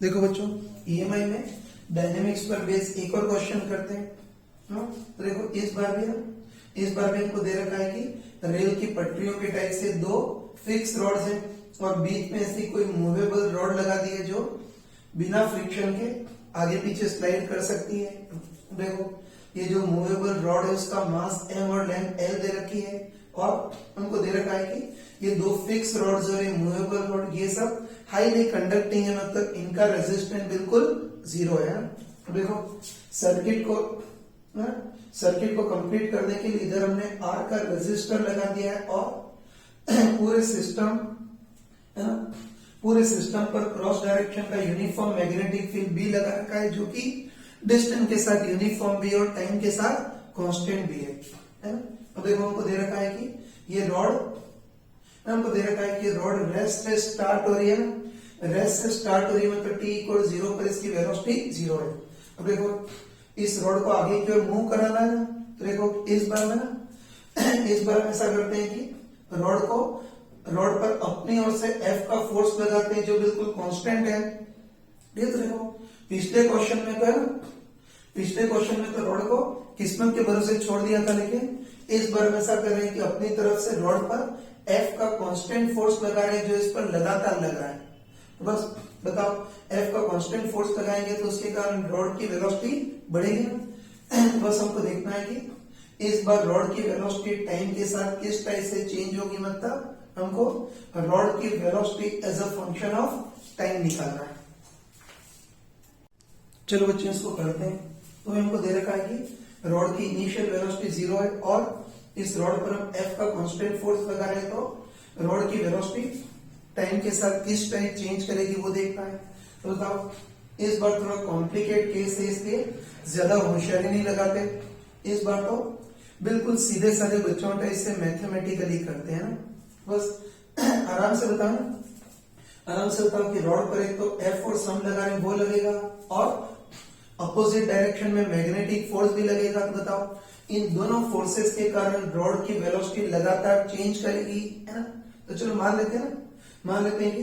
देखो बच्चों, ईएमआई में डायनेमिक्स पर बेस एक और क्वेश्चन करते हैं। तो देखो इस बार भी हमको दे रखा है कि रेल की पटरियों के टाइप से दो फिक्स रॉड्स हैं और बीच में ऐसी कोई मूवेबल रॉड लगा दी है जो बिना फ्रिक्शन के आगे पीछे स्लाइड कर सकती है। देखो ये जो मूवेबल रॉड है उसका मास m और लेंथ l दे रखी है और हमको दे रखा है कि ये दो फिक्स रॉड्स और ये मूवेबल रॉड ये सब हाईली कंडक्टिंग है, मतलब इनका रेजिस्टेंस बिल्कुल जीरो है। देखो सर्किट को कंप्लीट करने के लिए इधर हमने R का रेजिस्टर लगा दिया है और पूरे सिस्टम पर क्रॉस डायरेक्शन का यूनिफॉर्म मैग्नेटिक फील्ड भी लगा रखा है जो कि डिस्टेंस के साथ यूनिफॉर्म भी और टाइम के साथ कांस्टेंट भी है ना। अब देखो हमको दे रखा है कि ये रॉड रेस्ट से स्टार्ट हो रही है ना, रेस्ट से स्टार्ट हो रही है मतलब t=0 पर इसकी वेलोसिटी 0 है। अब देखो इस रॉड को आगे की ओर मूव कराना है ना, तो देखो इस बार में ऐसा करते हैं कि रॉड पर अपनी ओर से F का फोर्स लगाते हैं जो बिल्कुल कांस्टेंट है। ये तो देखो पिछले क्वेश्चन में तो रॉड को किस्मत के भरोसे छोड़ दिया था, लेकिन इस बार में ऐसा कर रहे हैं कि अपनी तरफ से रॉड पर F का कांस्टेंट फोर्स लगा रहे हैं जो इस पर लगातार लग रहा है। तो बस बताओ F का कांस्टेंट फोर्स लगाएंगे तो उसके कारण रॉड की वेलोसिटी बढ़ेगी ना। तो बस हमको देखना है कि इस बार रॉड की वेलोसिटी टाइम के साथ किस टाइप से चेंज होगी, मतलब हमको रॉड की velocity as a function of time निकालना है। चलो बच्चों इसको करते हैं। तो हमको दे रखा है कि रॉड की इनिशियल वेलोसिटी 0 है और इस रॉड पर हम F का कांस्टेंट फोर्स लगा रहे हैं, तो रॉड की वेलोसिटी टाइम के साथ किस टाइम चेंज करेगी वो देखना है। तो बताओ इस बार थोड़ा कॉम्प्लिकेट केस है इसलिए ज्यादा होशियारी नहीं लगाते, इस बार तो बिल्कुल सीधे साधे बच्चों का इससे मैथमेटिकली करते हैं ना। बस आराम से बताओ कि रॉड पर एक तो F और सम लगा रहे हैं वो लगेगा और अपोजिट डायरेक्शन में मैग्नेटिक फोर्स भी लगेगा। तो बताओ इन दोनों फोर्सेस के कारण रॉड की वेलोसिटी लगातार चेंज करेगी, है ना। तो चलो मान लेते हैं कि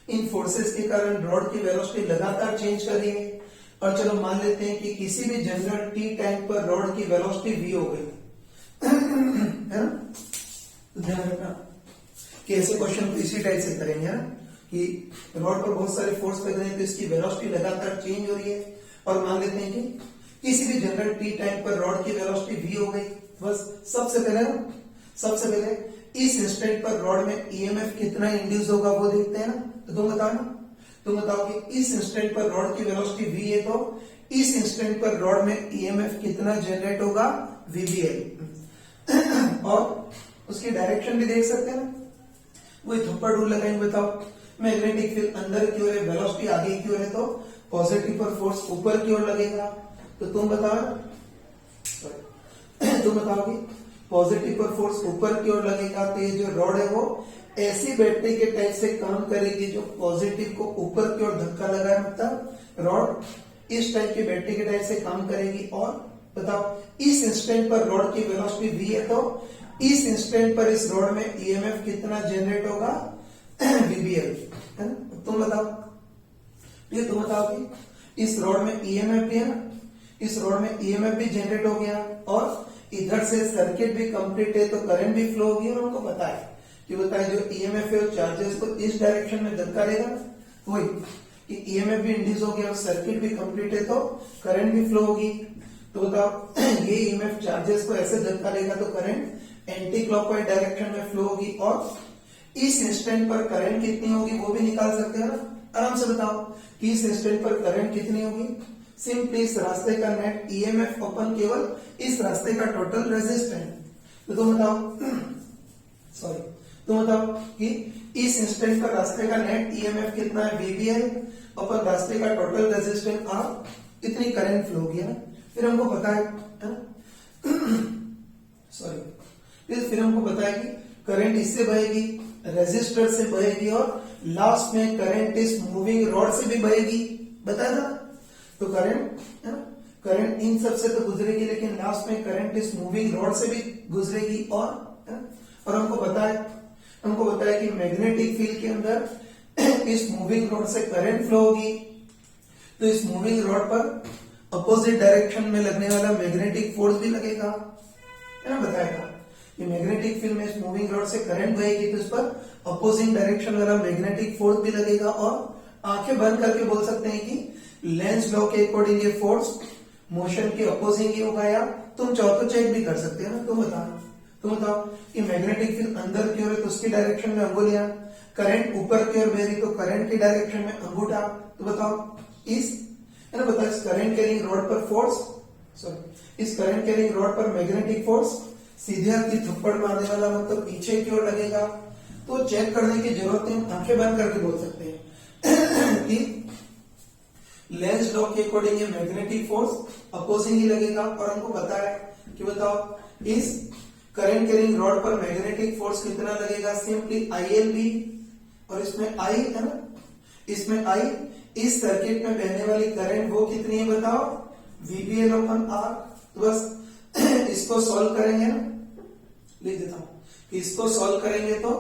इन फोर्सेस के कारण रॉड की वेलोसिटी लगातार चेंज कर रही है और चलो मान लेते हैं कि किसी भी जनरल t टाइम पर रॉड की वेलोसिटी v हो गई, है ना। तो ध्यान रखना कि ऐसे क्वेश्चन को इसी टाइप से करेंगे ना कि रॉड पर बहुत सारे फोर्स लग रहे हैं तो इसकी वेलोसिटी लगातार चेंज हो रही है और मान लेते हैं कि किसी भी जनरल t टाइम पर रॉड की वेलोसिटी v हो गई। बस सबसे पहले इस इंस्टेंट पर रॉड में ईएमएफ कितना इंड्यूस होगा वो देखते हैं ना। तो तुम बताओ कि इस इंस्टेंट पर रॉड की वेलोसिटी v है तो इस इंस्टेंट पर रॉड में ईएमएफ कितना जनरेट होगा, vBL। और उसकी डायरेक्शन भी देख सकते हैं ना, वही थप्पड़ रूल लगाएंगे। बताओ मैग्नेटिक फील्ड अंदर की ओर है, वेलोसिटी आगे की ओर है तो पॉजिटिव पर फोर्स ऊपर की ओर लगेगा। तो तुम बताओ कि पॉजिटिव पर फोर्स ऊपर की ओर लगेगा तो ये जो रॉड है वो ऐसी बैटरी के टाइप से काम करेगी जो पॉजिटिव को ऊपर की ओर धक्का लगाए, मतलब रॉड इस टाइप की बैटरी के टाइप से काम करेगी। और बताओ इस इंस्टेंट पर रॉड की वेलोसिटी v है तो इस इंस्टेंट पर इस रॉड में ईएमएफ कितना जनरेट होगा, vBL, है ना। तुम बताओ कि इस रॉड में ईएमएफ भी है ना, इस रॉड में ईएमएफ भी जनरेट हो गया और इधर से सर्किट भी कंप्लीट है तो करंट भी फ्लो होगी। और हमको पता है जो ईएमएफ है वो चार्जेस को इस डायरेक्शन में धक्का देगा, वही कि ईएमएफ भी इंड्यूस हो गया और सर्किट भी कंप्लीट है तो करंट भी फ्लो होगी। तो बताओ ये ईएमएफ चार्जेस को ऐसे धक्का देगा तो करंट एंटी क्लॉकवाइज डायरेक्शन में फ्लो होगी और इस इंस्टेंट पर करंट कितनी होगी वो भी निकाल सकते हैं ना। आराम से बताओ कि इस इंस्टेंट पर करंट कितनी होगी, सिंपली इस रास्ते का नेट ईएमएफ अपन केवल इस रास्ते का टोटल रेजिस्टेंस। तो तुम बताओ कि इस इंस्टेंट पर रास्ते का नेट ईएमएफ कितना है, vBL, अपन रास्ते का टोटल रेजिस्टेंस R, कितनी करंट फ्लो होगी ना। फिर हमको पता है कि करंट इससे बहेगी, रेजिस्टर से बहेगी और लास्ट में करंट इस मूविंग रॉड से भी बहेगी, बताया था। तो करंट इन सब से तो गुजरेगी लेकिन लास्ट में करंट इस मूविंग रॉड से भी गुजरेगी। और हमको पता है कि मैग्नेटिक फील्ड के अंदर इस मूविंग रॉड से करंट फ्लो होगी तो इस मूविंग रॉड पर अपोजिट डायरेक्शन में लगने वाला मैग्नेटिक फोर्स भी लगेगा, है ना, बताएगा कि मैग्नेटिक फील्ड में इस मूविंग रॉड से करंट बहेगी तो इस पर अपोजिंग डायरेक्शन वाला मैग्नेटिक फोर्स भी लगेगा। और आंखें बंद करके बोल सकते हैं कि लेंस लॉ के अकॉर्डिंग ये फोर्स मोशन के अपोजिंग ही होगा, या तुम चाहो तो चेक भी कर सकते हो ना। तुम बताओ कि मैग्नेटिक फील्ड अंदर की ओर है तो उसकी डायरेक्शन में अंगुलियां, करंट ऊपर की ओर बह रही तो करंट की डायरेक्शन में अंगूठा। तो बताओ इस करंट कैरिंग रॉड पर फोर्स, इस करंट कैरिंग रॉड पर मैग्नेटिक फोर्स सीधे हाथ की थप्पड़ मारने वाला मतलब पीछे की ओर लगेगा। तो चेक करने की जरूरत नहीं, आंखें बंद करके बोल सकते हैं कि लेंस लॉ के अकॉर्डिंग ये मैग्नेटिक फोर्स अपोजिंग ही लगेगा। और हमको पता है कि बताओ इस करंट कैरिंग रॉड पर मैग्नेटिक फोर्स कितना लगेगा, सिंपली ILB। और इसमें I है ना, इसमें I इस सर्किट में बहने वाली करंट वो कितनी है बताओ, VBL/R। तो बस इसको सॉल्व करेंगे ना, लिख देता हूं कि इसको सॉल्व करेंगे तो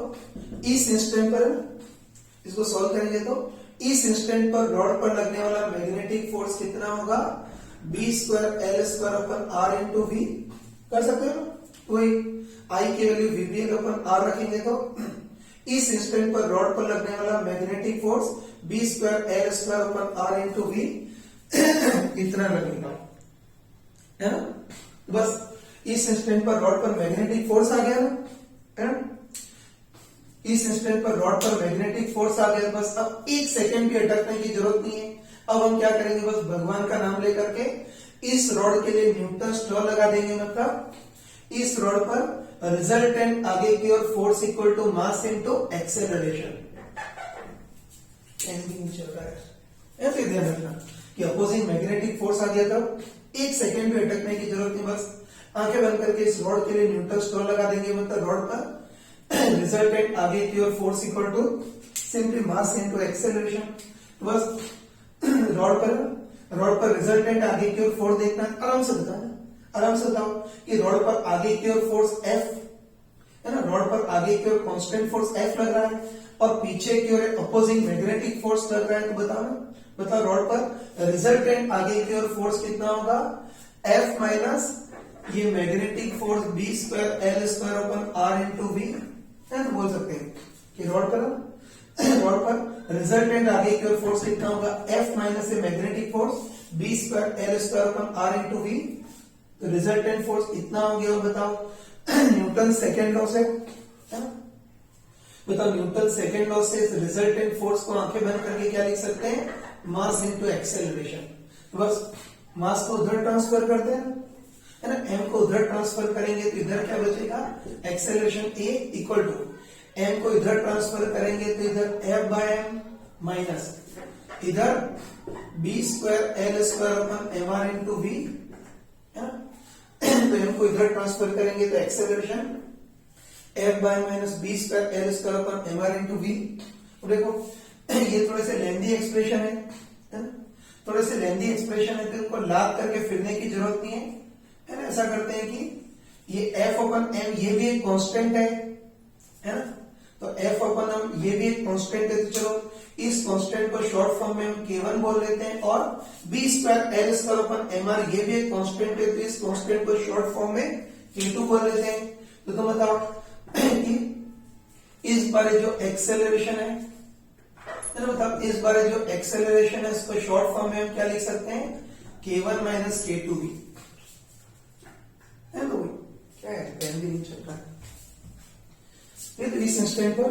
इस इंस्टेंट पर, इसको सॉल्व करेंगे तो इस इंस्टेंट पर रॉड पर लगने वाला मैग्नेटिक फोर्स कितना होगा, B²L²/R × V। कर सकते हो ना, वही I की वैल्यू VBL/R रखेंगे तो इस इंस्टेंट पर रॉड पर लगने वाला मैग्नेटिक फोर्स B²L²/R × V इतना लगेगा, है ना। बस इस इंस्टेंट पर रॉड पर मैग्नेटिक फोर्स आ गया ना, है ना, इस इंस्टेंट पर रॉड पर मैग्नेटिक फोर्स आ गया। बस अब एक सेकंड भी अटकने की जरूरत नहीं है। अब हम क्या करेंगे, बस भगवान का नाम लेकर के इस रॉड के लिए न्यूटन्स लॉ लगा देंगे। मतलब इस रॉड पर रिजल्टेंट आगे की ओर force equal to mass into acceleration. चल रहा है ऐसे ध्यान रखना कि अपोजिंग मैग्नेटिक फोर्स आ गया, तब एक सेकंड भी अटकने की जरूरत नहीं, बस आंखें बंद करके इस रॉड के लिए न्यूटन्स लॉ लगा देंगे। मतलब रॉड पर रिजल्टेंट आगे की ओर force equal to simply mass into acceleration. बस रॉड पर रिजल्टेंट आगे की ओर फोर्स देखना, आराम से बताओ कि रॉड पर आगे की ओर फोर्स F है ना, रॉड पर आगे की ओर कांस्टेंट फोर्स F लग रहा है और पीछे की ओर अपोजिंग मैग्नेटिक फोर्स लग रहा है। तो बताओ रॉड पर रिजल्टेंट आगे की ओर फोर्स कितना होगा, F माइनस ये मैग्नेटिक फोर्स B²L²/R × V है। तो बोल सकते हैं कि रॉड पर रिजल्टेंट आगे की ओर फोर्स कितना होगा, F माइनस ये मैग्नेटिक फोर्स B²L²/R × V। तो रिजल्टेंट फोर्स इतना हो गया। बताओ न्यूटन सेकेंड लॉ से, बताओ न्यूटन सेकेंड लॉ से रिजल्टेंट फोर्स को आंखें बंद करके क्या लिख सकते हैं, मास इनटू एक्सेलरेशन। बस मास को उधर ट्रांसफर करते हैं, है ना, m को उधर ट्रांसफर करेंगे तो इधर क्या बचेगा, acceleration A equal to m को इधर ट्रांसफर करेंगे तो इधर F/m माइनस इधर B²L²/R × V, है ना। तो m को इधर ट्रांसफर करेंगे तो एक्सेलरेशन F/- B²L²/R × V। देखो ये थोड़े से लेंदी एक्सप्रेशन है ना, थोड़े से लेंदी एक्सप्रेशन है तो इनको लाद करके फिरने की जरूरत नहीं है ना। ऐसा करते हैं कि ये F/m ये भी एक कांस्टेंट है ना, तो F/m ये भी एक कांस्टेंट है। तो चलो इस कांस्टेंट को शॉर्ट फॉर्म में हम K1 बोल लेते हैं और B²L²/R ये भी एक कांस्टेंट है, तो इस कांस्टेंट को शॉर्ट फॉर्म में K2 बोल लेते हैं। तो तुम बताओ कि इस बारे जो एक्सेलरेशन है, मतलब इस बारे जो एक्सेलरेशन है इसको शॉर्ट फॉर्म में हम क्या लिख सकते हैं, K1 माइनस K2 भी है। तो क्या है, पेन भी नहीं चल रहा है। तो इस इंस्टेंट पर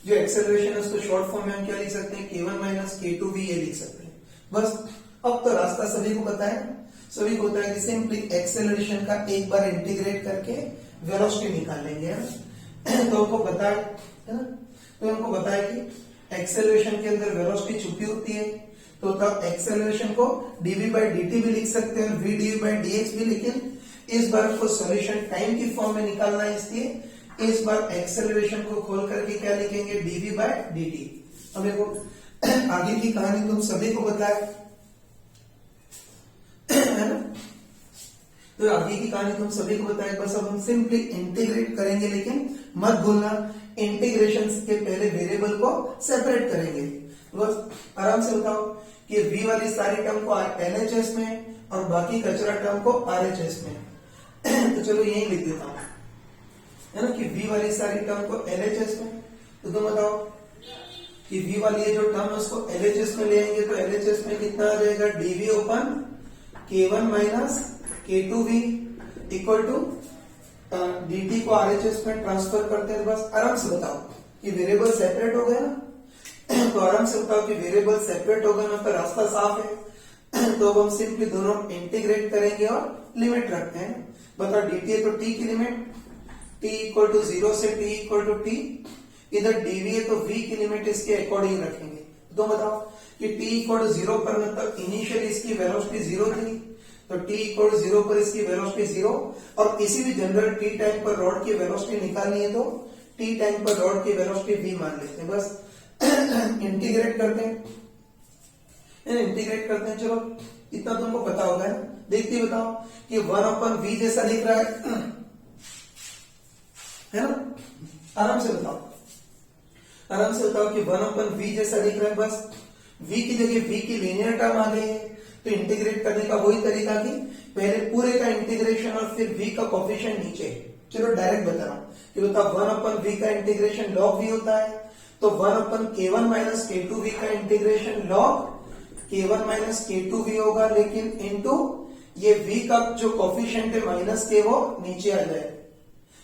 जो एक्सेलरेशन है उसको शॉर्ट फॉर्म में हम क्या लिख सकते हैं, K1 माइनस K2 भी ये लिख सकते हैं। बस अब तो रास्ता सभी को पता है, सभी को होता है कि सिंपली एक्सेलरेशन का एक बार इंटीग्रेट करके वेलोसिटी निकाल लेंगे, है तो हमको पता है ना, तो हमको पता है कि एक्सेलरेशन के अंदर वेलोसिटी छुपी होती है। तो तब एक्सेलरेशन को dv/dt भी लिख सकते हैं और v/dx भी, लेकिन इस बार आपको सॉल्यूशन टाइम की फॉर्म में निकालना है, इसलिए इस बार एक्सेलरेशन को खोल करके क्या लिखेंगे, dv/dt। अब देखो आगे की कहानी तुम सभी को पता है ना, तो आगे की कहानी तुम सभी को पता है। बस अब हम सिंपली इंटीग्रेट करेंगे, लेकिन मत भूलना इंटीग्रेशन के पहले वेरिएबल को सेपरेट करेंगे। बस आराम से बताओ कि v वाली सारी टर्म को LHS में और बाकी कचरा टर्म को RHS में। तो चलो यही लिख देता हूं, है ना, कि v वाली सारी टर्म को LHS में। तो तुम बताओ कि v वाली ये जो टर्म है उसको LHS में ले आएंगे तो LHS में कितना आ जाएगा, dv upon k1 minus k2v equal to dt को RHS में ट्रांसफर करते हैं। बस आराम से बताओ कि वेरिएबल सेपरेट हो गया ना, तो आराम से बताओ कि वेरिएबल सेपरेट हो गया ना, तो रास्ता साफ है। तो अब हम सिंपली दोनों इंटीग्रेट करेंगे और लिमिट रखते हैं। बताओ dt है तो t की लिमिट t इक्वल टू 0 से t इक्वल टू t, इधर dv है तो v की लिमिट इसके अकॉर्डिंग रखेंगे। तो बताओ कि t इक्वल टू 0 पर मतलब इनिशियली इसकी वेलोसिटी 0 थी, तो t इक्वल टू 0 पर इसकी वेलोसिटी 0, और किसी भी जनरल t टाइम पर रॉड की वेलोसिटी निकालनी है तो t टाइम पर रॉड की वेलोसिटी v मान लेते हैं। बस इंटीग्रेट करते हैं, इंटीग्रेट करते हैं। चलो इतना तुमको पता होगा है, देखते बताओ कि 1/v जैसा दिख रहा है ना, आराम से बताओ, आराम से बताओ कि 1/v जैसा दिख रहा है। बस v की जगह v की लीनियर टर्म आ गई है, तो इंटीग्रेट करने का वही तरीका कि पहले पूरे का इंटीग्रेशन और फिर v का कोफिशिएंट नीचे। चलो डायरेक्ट बता रहा हूं कि बताओ 1/v का इंटीग्रेशन log v होता है, तो 1/k1 माइनस k2v का integration log k1 minus k2v होगा, लेकिन इनटू ये v का जो कोफिशिएंट है माइनस k वो नीचे आ जाएगा,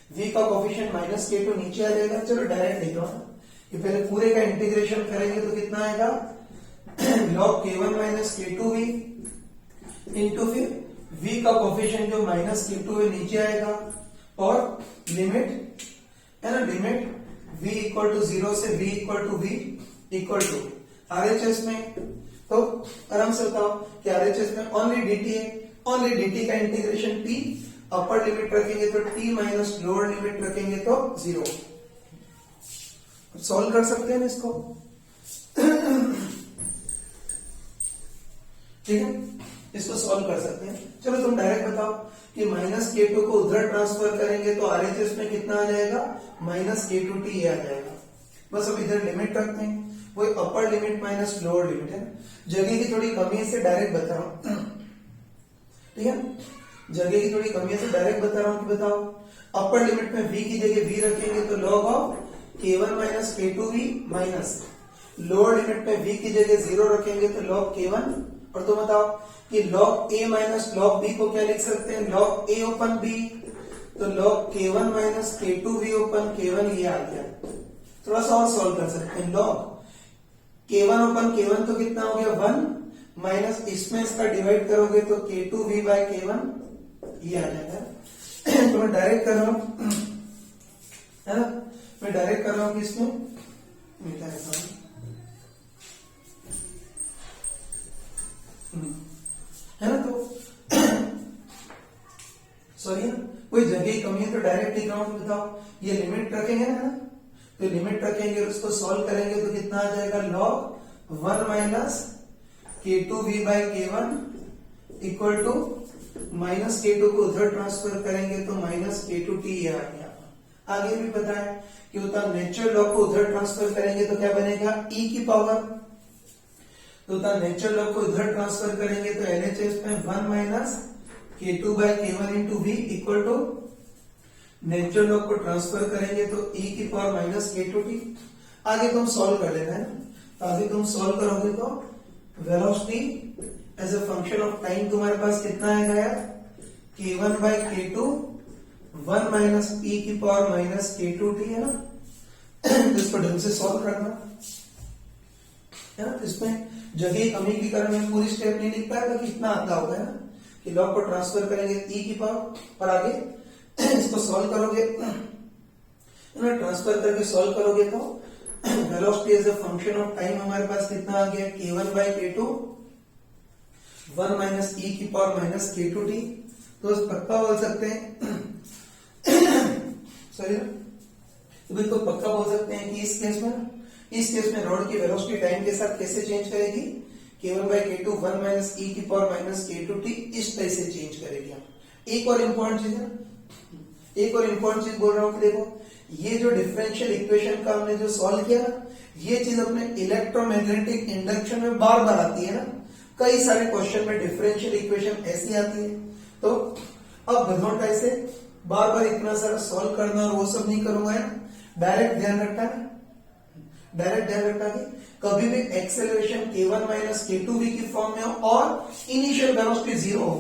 v का कोफिशिएंट माइनस k2 नीचे आ जाएगा। चलो डायरेक्ट लिख रहा हूं कि पहले पूरे का इंटीग्रेशन करेंगे तो कितना आएगा, log k1 minus k2v into फिर v का कोफिशिएंट जो माइनस k2 है नीचे आएगा, और लिमिट है ना, लिमिट v इक्वल टू 0 से v equal to v equal to RHS में। तो आराम से बताओ कि RHS में ओनली dt है, ओनली dt का इंटीग्रेशन t, अपर लिमिट रखेंगे तो t माइनस लोअर लिमिट रखेंगे तो 0। सॉल्व कर सकते हैं इसको, ठीक है, इसको सॉल्व कर सकते हैं। चलो तुम डायरेक्ट बताओ कि माइनस k2 को उधर ट्रांसफर करेंगे तो RHS में कितना आ जाएगा, माइनस k2t आ जाएगा। बस अब इधर लिमिट रखते हैं, वही upper limit minus lower limit है। जगह की थोड़ी कमी है से डायरेक्ट बता रहा हूं, ठीक है, जगह की थोड़ी कमी है से डायरेक्ट बता रहा हूं कि बताओ अपर लिमिट में v की जगह v रखेंगे तो log of k1 minus k2v minus lower limit में v की जगह 0 रखेंगे तो log k1, और तो बताओ कि log a minus log b को क्या लिख सकते हैं, log a ओपन b, तो log k1 minus k2v open k1 ये आ गया। थोड़ा सा और सॉल्व कर सकते हैं, log k1 ओपन k1 तो कितना हो गया 1, माइनस इसमें इसका डिवाइड करोगे तो k2v बाय k1 ये आ जाएगा। तो मैं डायरेक्ट कर रहा हूं, है ना, मैं डायरेक्ट कर रहा हूं कि इसमें मिटा है ना, तो सॉरी ना, कोई जगह की कमी है तो डायरेक्ट लिख रहा हूं। बताओ ये लिमिट रखेंगे ना, तो लिमिट रखेंगे और उसको सॉल्व करेंगे तो कितना आ जाएगा, log 1 minus k2v by k1 equal to minus k2 को उधर ट्रांसफर करेंगे तो माइनस k2t ये आ गया। आगे भी पता है कि होता नेचुरल लॉग को उधर ट्रांसफर करेंगे तो क्या बनेगा, e की पावर, तो नेचुरल लॉग को इधर ट्रांसफर करेंगे तो LHS में 1 minus k2 by k1 into v equal to natural log को ट्रांसफर करेंगे तो e की पावर माइनस k2t। आगे तुम सॉल्व कर लेना है, आगे तुम सॉल्व करोगे तो velocity as a function of time तुम्हारे पास कितना आएगा यार, k1 by k2 1 minus e की पावर माइनस k2t है ना। इसको ढंग से सॉल्व करना है ना, इसमें जगह कमी के कारण मैं पूरी स्टेप नहीं लिख पाया, बाकी इतना आता होगा ना कि लॉग को ट्रांसफर करेंगे e की पावर, और आगे इसको सॉल्व करोगे, ट्रांसफर करके सॉल्व करोगे तो velocity as a function of time हमारे पास कितना आ गया, k1 by k2 1 minus e की पावर माइनस k2t। तो पक्का बोल सकते हैं सॉरी, तो पक्का बोल सकते हैं कि इस केस में रॉड की वेलोसिटी टाइम के साथ कैसे चेंज करेगी, k1 by k2 1 minus e की पावर माइनस k2t इस तरह से चेंज करेगी। एक और इम्पोर्टेंट चीज है, एक और इम्पोर्टेंट चीज बोल रहा हूं कि देखो ये जो डिफरेंशियल इक्वेशन का हमने जो सॉल्व किया ना, ये चीज अपने इलेक्ट्रोमैग्नेटिक इंडक्शन में बार बार आती है ना, कई सारे क्वेश्चन में डिफरेंशियल इक्वेशन ऐसी आती है। तो अब घनोट ऐसे बार बार इतना सारा सॉल्व करना और वो सब नहीं करूंगा, है ना, डायरेक्ट ध्यान रखना है, डायरेक्ट ध्यान रखना कि कभी भी एक्सेलरेशन k1 माइनस k2v की फॉर्म में हो और इनिशियल वेलोसिटी 0 हो,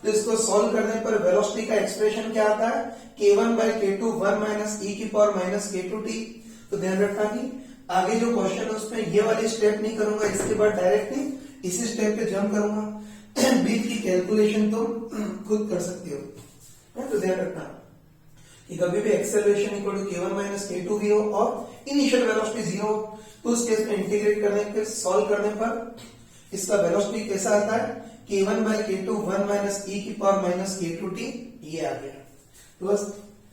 तो इसको सॉल्व करने पर वेलोसिटी का एक्सप्रेशन क्या आता है, k1 by k2 1 minus e की पावर माइनस k2t। तो ध्यान रखना कि आगे जो क्वेश्चन है उसमें ये वाली स्टेप नहीं करूंगा, इसके बाद डायरेक्टली इसी स्टेप पे जंप करूंगा। बीट की कैलकुलेशन तो खुद कर सकते हो। तो ध्यान रखना कि कभी भी acceleration equal to k1 minus k2v हो और इनिशियल वेलोसिटी 0 हो, तो उस केस में इंटीग्रेट करने के सॉल्व करने पर इसका वेलोसिटी कैसा आता है, k1 by k2 1 minus e की पावर माइनस k2t, ये आ गया। तो बस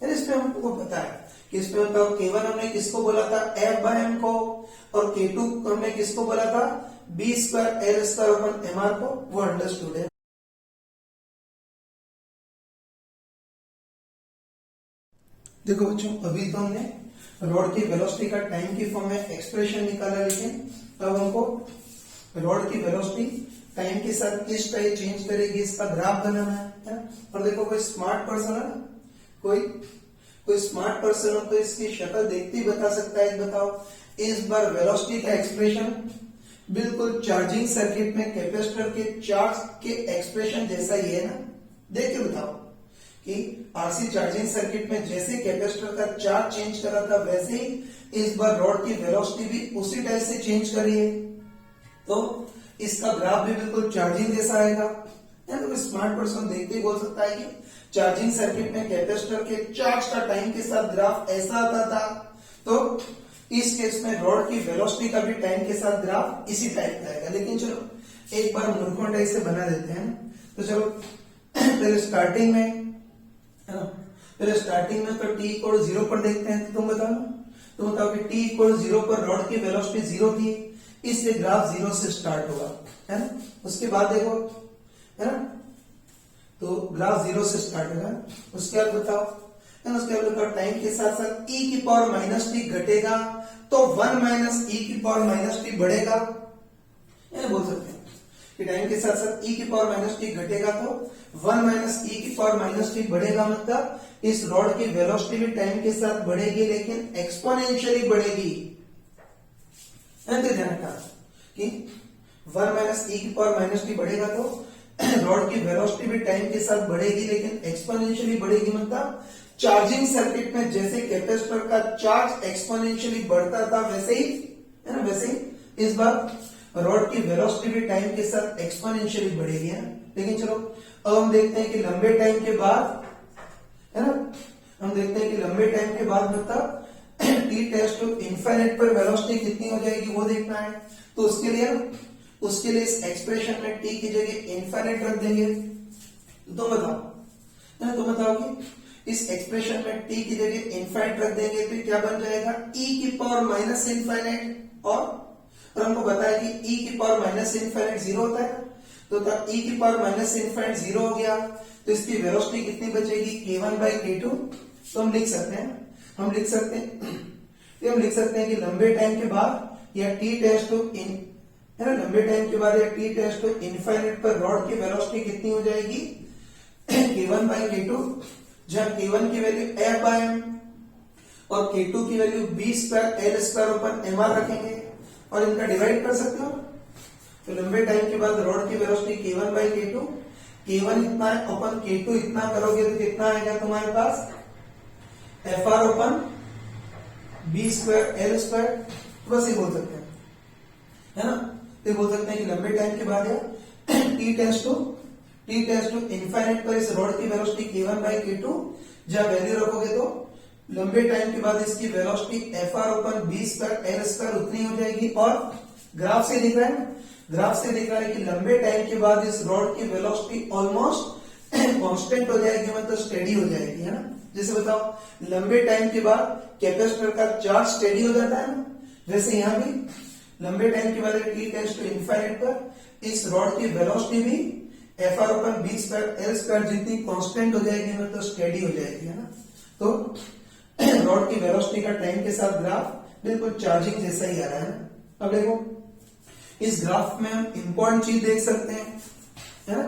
इसमें हमको पता है कि इसमें मतलब k1 हमने किसको बोला था, f बाय m को, और k2 हमने किसको बोला था, b square l square upon mr को, वो अंडरस्टूड है। देखो बच्चों, अभी तो हमने रॉड की वेलोसिटी का टाइम की फॉर्म में एक्सप्रेशन निकाला, लेकिन अब हमको रॉड की वेलोसिटी टाइम के साथ किस टाइप चेंज करेगी इसका ग्राफ बनाना है। और देखो कोई स्मार्ट पर्सन है ना, कोई स्मार्ट पर्सन हो तो इसकी शक्ल देखते ही बता सकता है। बताओ, इस बार वेलोसिटी का एक्सप्रेशन बिल्कुल चार्जिंग सर्किट में कैपेसिटर के चार्ज के एक्सप्रेशन जैसा ही है ना, देख के बताओ कि आरसी चार्जिंग सर्किट में जैसे कैपेसिटर का चार्ज चेंज करा था, वैसे ही इस बार रॉड की वेलोसिटी भी उसी टाइप से चेंज करी है। तो इसका ग्राफ भी बिल्कुल चार्जिंग जैसा आएगा। तो स्मार्ट पर्सन देखते ही बोल सकता है कि चार्जिंग सर्किट में कैपेसिटर के चार्ज का टाइम के साथ ग्राफ ऐसा आता था, तो इस केस में रॉड की वेलोसिटी का भी टाइम के साथ ग्राफ इसी टाइप का आएगा। लेकिन चलो एक बार मूर्खों टाइप से बना देते हैं। तो चलो पहले स्टार्टिंग में तो t इक्वल 0 पर देखते हैं। तुम बताओ कि t इक्वल 0 पर रॉड की वेलोसिटी 0 थी, इसलिए ग्राफ 0 से स्टार्ट होगा, है ना। उसके बाद देखो, है ना, तो ग्राफ 0 से स्टार्ट होगा। उसके बाद बताओ, है ना, उसके बाद बताओ टाइम के साथ साथ e की पावर माइनस टी घटेगा, तो 1 माइनस e की पावर माइनस टी बढ़ेगा, है ना, बोल सकते हैं कि टाइम के साथ साथ e की पावर माइनस टी घटेगा तो 1 माइनस e की पावर माइनस टी बढ़ेगा। मतलब इस रॉड की वेलोसिटी भी टाइम के साथ बढ़ेगी, लेकिन एक्सपोनेंशियली बढ़ेगी। ध्यान रखना कि 1 माइनस e की पावर माइनस टी बढ़ेगा तो रॉड की वेलोसिटी भी टाइम के साथ बढ़ेगी, लेकिन एक्सपोनेंशियली बढ़ेगी। मतलब चार्जिंग सर्किट में जैसे कैपेसिटर का चार्ज एक्सपोनेंशियली बढ़ता था, वैसे ही, है ना, वैसे ही इस बार रॉड की वेलोसिटी भी टाइम के साथ एक्सपोनेंशियली बढ़ेगी, है ना। लेकिन चलो अब हम देखते हैं कि लंबे टाइम के बाद, है ना, हम देखते हैं कि लंबे टाइम के बाद मतलब t टेस्ट टू इनफाइनाइट पर वेलोसिटी कितनी हो जाएगी वो देखना है। तो उसके लिए इस एक्सप्रेशन में t की जगह इनफाइनाइट रख देंगे। तो तुम बताओ कि इस एक्सप्रेशन में t की जगह इनफाइनाइट रख देंगे तो क्या बन जाएगा, e की पावर माइनस इनफाइनाइट। और हमको बताया कि e की पावर माइनस इनफाइनाइट 0 होता है, तो e की पावर माइनस इनफाइनाइट 0 हो गया, तो इसकी वेलोसिटी कितनी बचेगी, k1 बाई k2। तो हम लिख सकते हैं कि लंबे टाइम के बाद या t टेस्ट टू है ना, लंबे टाइम के बाद या t टेस्ट टू इनफाइनाइट पर रॉड की वेलोसिटी कितनी हो जाएगी, k1 बाई k2, जहां k1 की वैल्यू f बाय m और k2 की value b square l square ऊपर mr रखेंगे और इनका डिवाइड कर सकते हो। तो लंबे टाइम के बाद रॉड की velocity k1 by k2, k1 इतना है अपन k2 इतना करोगे तो कितना आएगा तुम्हारे पास, fr open b square l square. बस ये बोल सकते हैं, है ना। तो बोल सकते हैं कि लंबे टाइम के बाद t टेस्ट टू इनफाइनाइट पर इस रॉड की वेलोसिटी k1 बाई k2, जहां वैल्यू रखोगे तो लंबे टाइम के बाद इसकी velocity fr open b square l square उतनी हो जाएगी। और ग्राफ से दिख रहा है कि लंबे टाइम के बाद इस रॉड की वेलोसिटी ऑलमोस्ट कांस्टेंट हो जाएगी, मतलब स्टेडी हो जाएगी, है ना। जैसे बताओ लंबे टाइम के बाद कैपेसिटर का चार्ज स्टेडी हो जाता है ना, वैसे यहां भी लंबे टाइम के बाद t टेंड्स टू इनफाइनाइट पर इस रॉड की वेलोसिटी भी fr open b square l square जितनी कांस्टेंट हो जाएगी, मतलब स्टेडी हो जाएगी, है ना। तो रॉड की वेलोसिटी का टाइम के साथ ग्राफ बिल्कुल चार्जिंग जैसा ही आ रहा है। अब देखो इस ग्राफ में हम इंपॉर्टेंट चीज देख सकते हैं, है ना।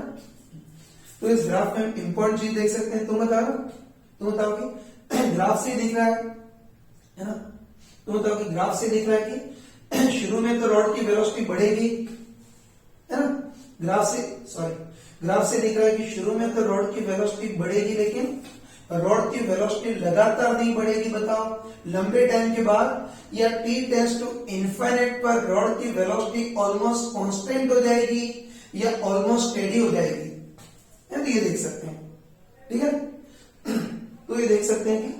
तो इस ग्राफ में हम इंपॉर्टेंट चीज देख सकते हैं। तुम बताओ कि ग्राफ से दिख रहा है ना। तुम बताओ कि ग्राफ से दिख रहा है कि शुरू में तो रॉड की वेलोसिटी बढ़ेगी, है ना। ग्राफ से दिख रहा है कि शुरू में तो रॉड की वेलोसिटी बढ़ेगी, लेकिन रॉड की वेलोसिटी लगातार नहीं बढ़ेगी। बताओ लंबे टाइम के बाद या t टेंड्स टू इनफाइनाइट पर रॉड की वेलोसिटी ऑलमोस्ट कांस्टेंट हो जाएगी या ऑलमोस्ट स्टेडी हो जाएगी। तो ये देख सकते हैं, ठीक है। तो ये देख सकते हैं कि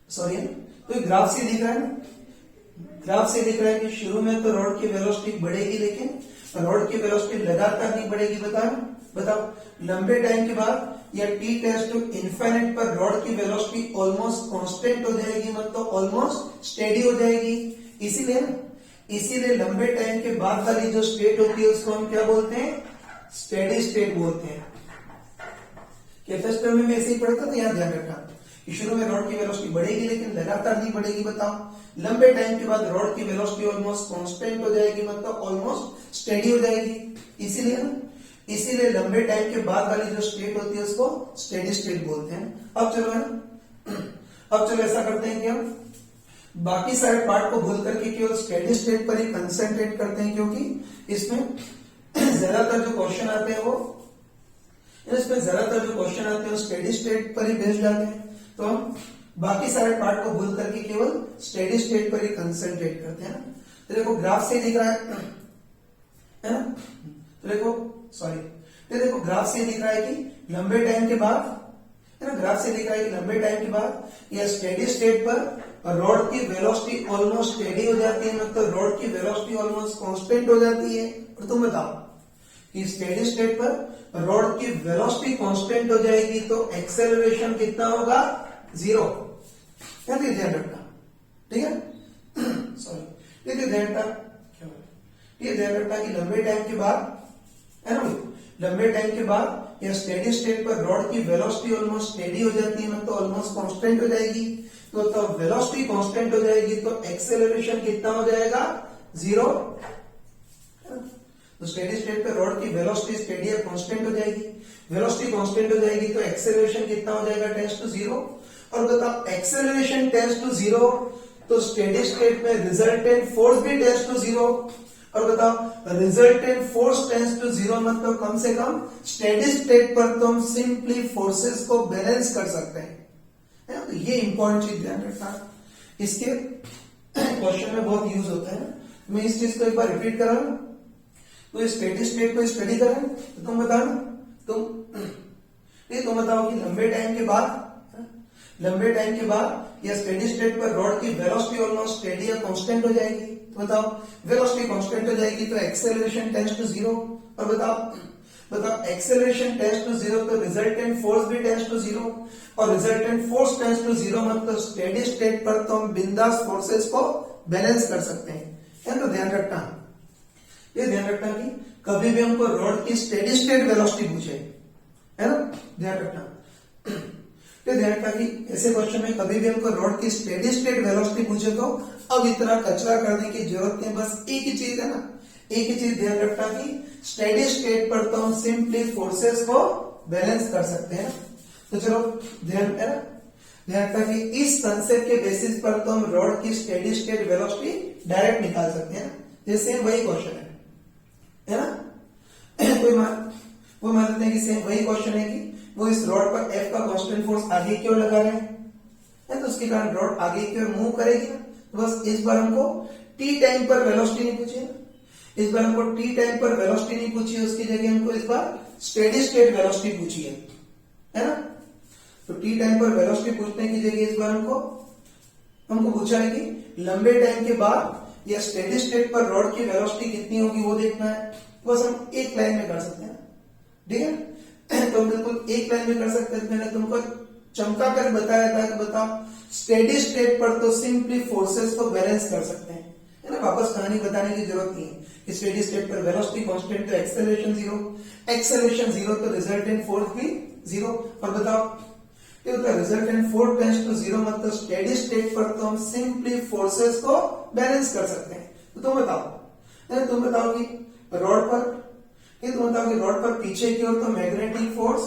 तो ये ग्राफ से दिख रहा है ना। ग्राफ से दिख रहा है कि शुरू में तो रॉड की वेलोसिटी बढ़ेगी, लेकिन रॉड की वेलोसिटी लगातार नहीं बढ़ेगी। बताओ लंबे टाइम के बाद या t टेंड्स टू इनफाइनाइट पर रॉड की वेलोसिटी ऑलमोस्ट कांस्टेंट हो जाएगी, मतलब ऑलमोस्ट स्टेडी हो जाएगी। इसीलिए लंबे टाइम के बाद वाली जो स्टेट होती है उसको हम क्या बोलते हैं, स्टेडी स्टेट बोलते हैं। कैपेसिटर में भी ऐसे ही पढ़ता था, यहाँ ध्यान रखना कि शुरू में रॉड की वेलोसिटी बढ़ेगी लेकिन लगातार नहीं बढ़ेगी। बताओ लंबे टाइम के बाद रॉड की वेलोसिटी ऑलमोस्ट कांस्टेंट हो जाएगी, मतलब ऑलमोस्ट स्टेडी हो जाएगी। इसीलिए लंबे टाइम के बाद वाली जो स्टेट होती है उसको स्टेडी स्टेट बोलते हैं। अब चलो ऐसा करते हैं कि हम बाकी सारे पार्ट को भूल करके केवल स्टेडी स्टेट पर ही कंसंट्रेट करते हैं, क्योंकि इसमें ज्यादातर जो क्वेश्चन आते हैं वो स्टेडी स्टेट पर ही बेस्ड जाते हैं। तो हम बाकी सारे पार्ट को भूल करके केवल स्टेडी स्टेट पर ही कंसंट्रेट करते हैं। तो देखो ग्राफ से दिख रहा है ना। तो देखो ग्राफ से दिख रहा है कि लंबे टाइम के बाद, है ना, ग्राफ से दिख रहा है कि लंबे टाइम के बाद या स्टेडी स्टेट पर रॉड की वेलोसिटी ऑलमोस्ट स्टेडी हो जाती है, मतलब रॉड की वेलोसिटी ऑलमोस्ट कांस्टेंट हो जाती है। और तुम बताओ कि स्टेडी स्टेट पर रॉड की वेलोसिटी कांस्टेंट हो जाएगी तो एक्सेलरेशन कितना होगा, 0। ध्यान रखना, ठीक है। ध्यान रखना कि लंबे टाइम के बाद, है ना, लंबे टाइम के बाद या स्टेडी स्टेट पर रॉड की वेलोसिटी ऑलमोस्ट स्टेडी हो जाती है, मतलब ऑलमोस्ट कांस्टेंट हो जाएगी। तो वेलोसिटी कांस्टेंट हो जाएगी तो एक्सेलरेशन कितना हो जाएगा, 0। तो स्टेडी स्टेट पर रॉड की वेलोसिटी स्टेडी या कांस्टेंट हो जाएगी। वेलोसिटी कांस्टेंट हो जाएगी तो एक्सेलरेशन कितना हो जाएगा, टेंड्स टू 0। और बताओ एक्सेलरेशन टेंड्स टू 0 तो स्टेडी स्टेट में रिजल्टेंट फोर्स भी टेंड्स टू 0। और बताओ रिजल्टेंट फोर्स टेंड्स टू 0 मतलब कम से कम स्टेडी स्टेट पर तो हम सिंपली फोर्सेस को बैलेंस कर सकते हैं। तो ये इंपॉर्टेंट चीज ध्यान रखना, इसके क्वेश्चन में बहुत यूज होता है। मैं इस चीज को एक बार रिपीट करा ना, तो स्टेडी स्टेट को स्टडी करें तो तुम बताओ कि लंबे टाइम के बाद या स्टेडी स्टेट पर रॉड की वेलोसिटी ऑलमोस्ट स्टेडी या कांस्टेंट हो जाएगी। तो बताओ वेलोसिटी कांस्टेंट हो जाएगी तो एक्सेलरेशन टेंड्स टू 0। और बताओ एक्सेलरेशन टेंड्स टू 0 तो रिजल्टेंट फोर्स भी टेंड्स टू 0। और रिजल्टेंट फोर्स टेंड्स टू 0 मतलब स्टेडी स्टेट पर तो हम बिंदास फोर्सेस को बैलेंस कर सकते हैं। तो ध्यान रखना कि कभी भी हमको रॉड की स्टेडी स्टेट वेलोसिटी पूछे, है ना, ध्यान रखना कि ऐसे क्वेश्चन में कभी भी हमको रॉड की स्टेडी स्टेट वेलोसिटी पूछे तो अब इतना कचरा करने की जरूरत नहीं, बस एक ही चीज है ना, एक ही चीज ध्यान रखना कि स्टेडी स्टेट पर तो हम सिंपली फोर्सेस को बैलेंस कर सकते हैं। तो चलो ध्यान रखना कि इस कंसेप्ट के बेसिस पर तो हम रॉड की स्टेडी स्टेट वेलोसिटी डायरेक्ट निकाल सकते हैं। जैसे वही क्वेश्चन है ना, वो मान लेते हैं कि सेम वही क्वेश्चन है कि वो इस रॉड पर F का कांस्टेंट फोर्स आगे की ओर लगा रहे हैं, तो उसके कारण रॉड आगे की ओर मूव करेगी ना। तो बस इस बार हमको t टाइम पर वेलोसिटी नहीं पूछी है, उसकी जगह हमको इस बार स्टेडी स्टेट वेलोसिटी पूछी है ना। तो t टाइम पर वेलोसिटी पूछने की जगह इस बार हमको पूछा है कि लंबे टाइम के बाद या स्टेडी स्टेट पर रॉड की वेलोसिटी कितनी होगी वो देखना है। बस हम एक लाइन में कर सकते हैं, ठीक है। तो बिल्कुल एक लाइन में कर सकते हैं। मैंने तुमको चमका कर बताया था कि बताओ स्टेडी स्टेट पर तो सिंपली फोर्सेस को बैलेंस कर सकते हैं, है ना। वापस कहानी बताने की जरूरत नहीं है। स्टेडी स्टेट पर वेलोसिटी कांस्टेंट तो एक्सेलरेशन 0 तो रिजल्टेंट फोर्स भी 0। और बताओ ये होता है resultant force tends to zero, मतलब स्टेडी स्टेट पर तो हम सिंपली फोर्सेस को बैलेंस कर सकते हैं। तो तुम बताओ कि रॉड पर पीछे की ओर तो magnetic force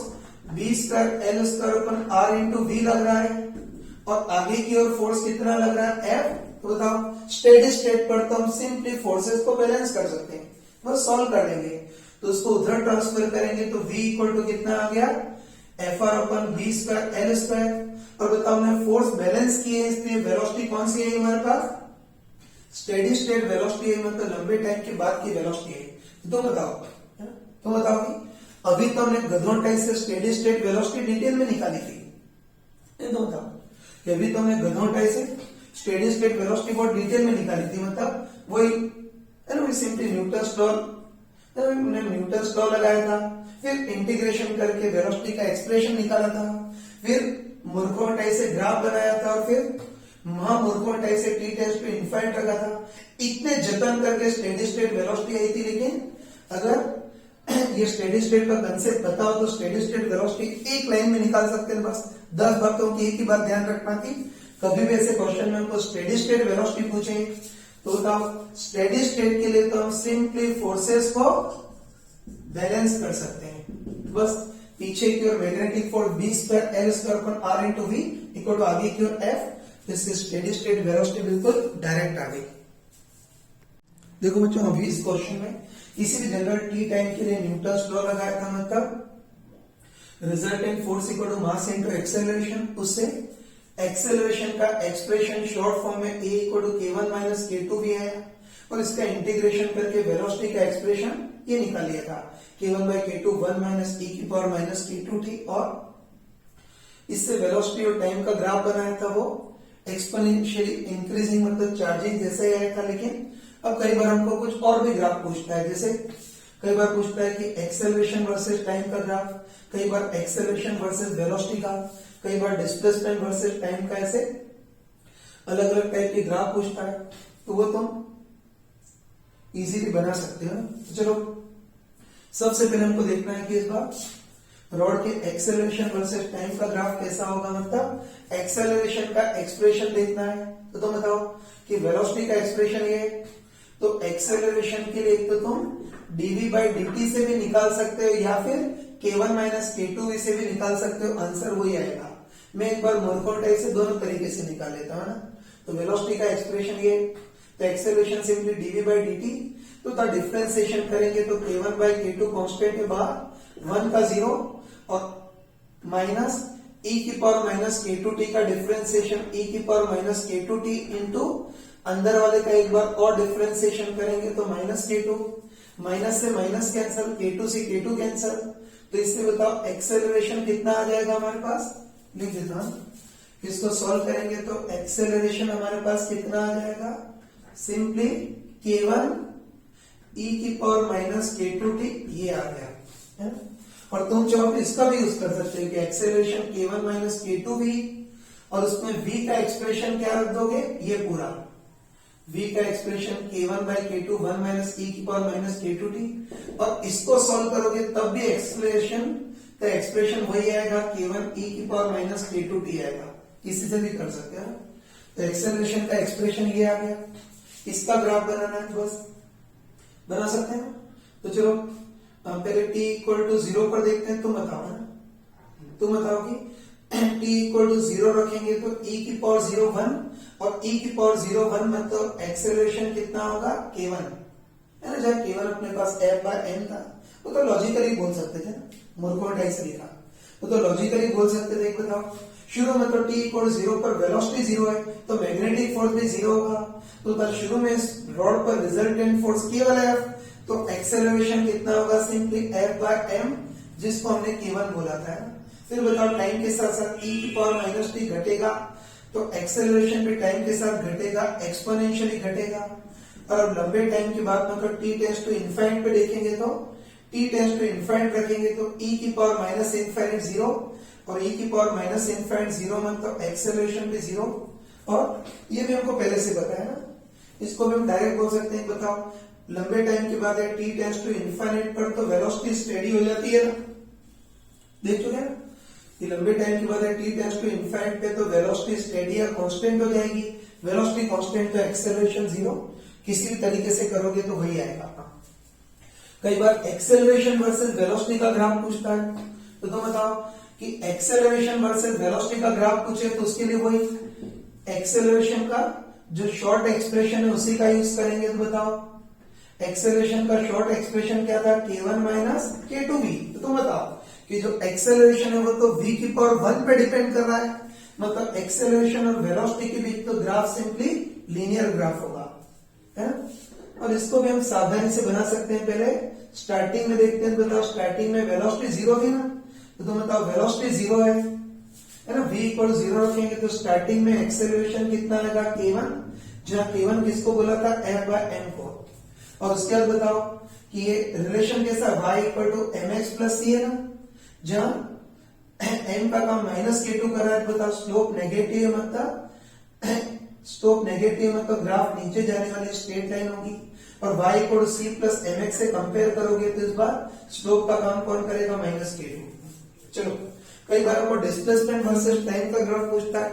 v²L² upon R into V लग रहा है, और आगे की ओर फोर्स कितना लग रहा है F। तो बताओ स्टेडी स्टेट पर तो हम सिंपली फोर्सेस को बैलेंस कर सकते हैं, बस सॉल्व कर लेंगे। तो उसको उधर ट्रांसफर करेंगे तो v इक्वल टू कितना आ गया FR अपन v²L²। और बताओ हमने फोर्स बैलेंस किए, इसलिए वेलोसिटी कौन सी है हमारे पास, स्टेडी स्टेट वेलोसिटी है, मतलब लंबे टाइम के बाद की वेलोसिटी है। तो बताओ कि अभी तो हमने गधोटाई से स्टेडी स्टेट वेलोसिटी डिटेल में निकाली थी। तो बताओ कि अभी तो हमने गधोटाई से स्टेडी स्टेट वेलोसिटी बहुत डिटेल में निकाली थी, मतलब वही सिंपली न्यूटन्स लॉ लगाया था, फिर इंटीग्रेशन करके वेलोसिटी का एक्सप्रेशन निकाला था, फिर मुर्कोटाई से ग्राफ बनाया था, और फिर महामुर्कोटाई से टी टेंड्स टू इनफाइनाइट रखा था। इतने जतन करके स्टेडी स्टेट वेलोसिटी आई थी, लेकिन अगर ये स्टेडी स्टेट का कंसेप्ट पता हो तो स्टेडी स्टेट वेलोसिटी एक लाइन में निकाल सकते हैं। बस 10 बातों की एक ही बात ध्यान रखना कि कभी भी ऐसे क्वेश्चन में हमको स्टेडी स्टेट वेलोसिटी पूछे तो बताओ स्टेडी स्टेट के लिए तो हम सिंपली फोर्सेस को बैलेंस कर सकते हैं। बस पीछे की ओर magnetic force v²L² upon R into v equal to आगे की ओर F, इससे स्टेडी स्टेट वेलोसिटी बिल्कुल डायरेक्ट आ गई। देखो बच्चों, अभी इस क्वेश्चन में किसी भी जनरल टी टाइम के लिए न्यूटन्स लॉ लगाया था, मतलब resultant force equal to mass into acceleration. उससे एक्सेलरेशन का एक्सप्रेशन शॉर्ट फॉर्म में a equal to k1 minus k2 भी है, और इसका इंटीग्रेशन करके वेलोसिटी का एक्सप्रेशन ये निकाल लिया था k1/k2 1 माइनस e की पावर माइनस k2 थी, और इससे वेलोसिटी और टाइम का ग्राफ बनाया था वो एक्सपोनेंशियली इंक्रीजिंग, मतलब चार्जिंग जैसा ही आया था। लेकिन अब कई बार हमको कुछ और भी ग्राफ पूछता है, जैसे कई बार पूछता है कि एक्सेलरेशन वर्सेस टाइम का ग्राफ, कई बार एक्सेलरेशन वर्सेस वेलोसिटी का, कई बार डिस्प्लेसमेंट वर्सेस टाइम का, ऐसे अलग अलग टाइप के ग्राफ पूछता है। तो वो तुम इजीली बना सकते हो। तो चलो सबसे पहले हमको देखना है कि इस बार रॉड के एक्सेलरेशन वर्सेस टाइम का ग्राफ कैसा होगा, मतलब एक्सेलरेशन का एक्सप्रेशन देखना है। तो तुम बताओ कि वेलोसिटी का एक्सप्रेशन ये, तो एक्सेलरेशन के लिए तो तुम dv/dt से भी निकाल सकते हो, या फिर k1 माइनस k2 से भी निकाल सकते हो, आंसर वही आएगा। मैं एक बार मुर्कोटाई से दोनों तरीके से निकाल लेता हूं ना। तो वेलोसिटी का एक्सप्रेशन ये, तो एक्सेलरेशन सिंपली dv/dt, तो डिफरेंशिएशन करेंगे तो k1/k2 कांस्टेंट के बाद 1 का 0 और माइनस e की पावर माइनस k2t का डिफरेंशिएशन e की पावर माइनस k2t इंटू अंदर वाले का एक बार और डिफरेंशिएशन करेंगे तो माइनस k2, माइनस से माइनस कैंसल, k2 से k2 कैंसल। तो इससे बताओ एक्सेलरेशन कितना आ जाएगा हमारे पास, लिख देता हूं। इसको सॉल्व करेंगे तो एक्सेलरेशन हमारे पास कितना आ जाएगा, सिंपली k1 e की पावर माइनस k2t ये आ गया है। और तुम चाहो तो इसका भी यूज कर सकते हो कि एक्सेलरेशन k1 माइनस k2v, और उसमें v का एक्सप्रेशन क्या रख दोगे, ये पूरा v का एक्सप्रेशन k1/k2 1 माइनस e की पावर माइनस k2t, और इसको सॉल्व करोगे तब भी एक्सेलरेशन का एक्सप्रेशन वही आएगा, k1 e की पावर माइनस k2t आएगा। किसी से भी कर सकते हो। तो एक्सेलरेशन का एक्सप्रेशन ये आ गया, इसका ग्राफ बनाना है तो बस बना सकते हैं। तो चलो पहले t इक्वल टू 0 पर देखते हैं। तुम बताओ कि t इक्वल टू 0 रखेंगे तो e की पावर 0 1, और e की पावर 0 1 मतलब एक्सेलरेशन कितना होगा, k1 है ना। जब k1 अपने पास f/m था, वो तो लॉजिकली बोल सकते थे, मुर्कोटाई से लिखा, वो तो लॉजिकली बोल सकते थे। बताओ शुरू में तो t इक्वल 0 पर वेलोसिटी 0 है, तो मैग्नेटिक फोर्स भी 0 होगा। तो शुरू में रॉड पर रिजल्टेंट फोर्स केवल F, तो एक्सेलरेशन कितना होगा, सिंपली F/m, जिसको हमने k1 बोला था। फिर बताओ टाइम के साथ साथ e की पावर माइनस t घटेगा, तो एक्सेलरेशन भी टाइम के साथ घटेगा, एक्सपोनेंशियली घटेगा। और अब लंबे टाइम की बात मतलब t टेंड्स टू इनफाइनाइट पे देखेंगे तो t टेंड्स टू इनफाइनाइट रखेंगे तो e की पावर माइनस इनफाइनाइट 0, और e की पावर माइनस इनफाइनाइट 0 मतलब एक्सेलरेशन भी 0। और ये भी हमको पहले से पता है ना, इसको भी हम डायरेक्ट बोल सकते हैं। बताओ लंबे टाइम की बात है, t टेंड्स टू इनफाइनाइट पर तो वेलोसिटी स्टेडी हो जाती है ना, देख चुके हैं। ये लंबे टाइम के बाद t टेंड्स टू इनफाइनाइट पे तो वेलोसिटी स्टेडी या कांस्टेंट हो जाएगी। वेलोसिटी कांस्टेंट तो एक्सेलरेशन जीरो, किसी भी तरीके से करोगे तो वही आएगा। कई बार एक्सेलरेशन वर्सेस वेलोसिटी का ग्राफ पूछता है, तो तुम बताओ कि एक्सेलरेशन वर्सेस वेलोसिटी का ग्राफ पूछे तो उसके लिए वही एक्सेलरेशन का जो शॉर्ट एक्सप्रेशन है उसी का यूज करेंगे। तो बताओ एक्सेलरेशन का शॉर्ट एक्सप्रेशन क्या था, k1 माइनस k2v। तो तुम बताओ कि जो एक्सेलरेशन है वो तो v की पावर 1 पे डिपेंड कर रहा है, मतलब एक्सेलरेशन और वेलोसिटी के बीच तो ग्राफ सिंपली लीनियर ग्राफ होगा, है। और इसको भी हम सावधानी से बना सकते हैं। पहले स्टार्टिंग में देखते हैं, बताओ स्टार्टिंग में वेलोसिटी जीरो थी ना, तो तुम बताओ वेलोसिटी जीरो है ना, v इक्वल जीरो रखेंगे तो स्टार्टिंग में एक्सेलरेशन कितना आएगा k1, जहां k1 किसको बोला था f/m को। और उसके बाद बताओ कि ये रिलेशन कैसा y equal to mx plus c है ना, जहां m का काम माइनस k2 कर रहा है। बताओ स्लोप नेगेटिव मतलब ग्राफ नीचे जाने वाली स्ट्रेट लाइन होगी। और y equal to c plus mx से कंपेयर करोगे तो इस बार स्लोप का काम कौन करेगा, माइनस k2। चलो कई बार हमको डिस्प्लेसमेंट वर्सेस टाइम का ग्राफ पूछता है,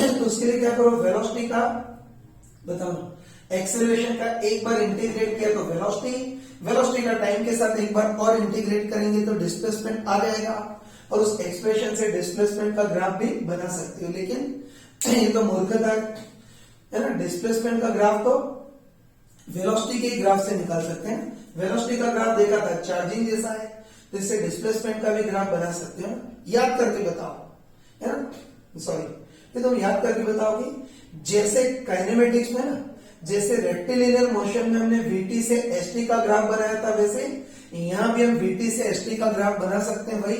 तो उसके लिए क्या करो, वेलोसिटी का बताओ एक्सेलरेशन का एक बार इंटीग्रेट किया तो वेलोसिटी का टाइम के साथ एक बार और इंटीग्रेट करेंगे तो डिस्प्लेसमेंट आ जाएगा। और उस एक्सप्रेशन से डिस्प्लेसमेंट का ग्राफ भी बना सकते हो, लेकिन ये तो मूर्खता है ना। डिस्प्लेसमेंट का ग्राफ तो वेलोसिटी के ग्राफ से निकाल सकते हैं। वेलोसिटी का ग्राफ देखा था चार्जिंग जैसा है, तो इससे डिस्प्लेसमेंट का भी ग्राफ बना सकते हो। याद करके बताओ, है ना, सॉरी तुम याद करके बताओ कि जैसे काइनेमेटिक्स में ना, जैसे रेक्टिलिनियर मोशन में हमने vt से st का ग्राफ बनाया था, वैसे यहां भी हम vt से st का ग्राफ बना सकते हैं। वही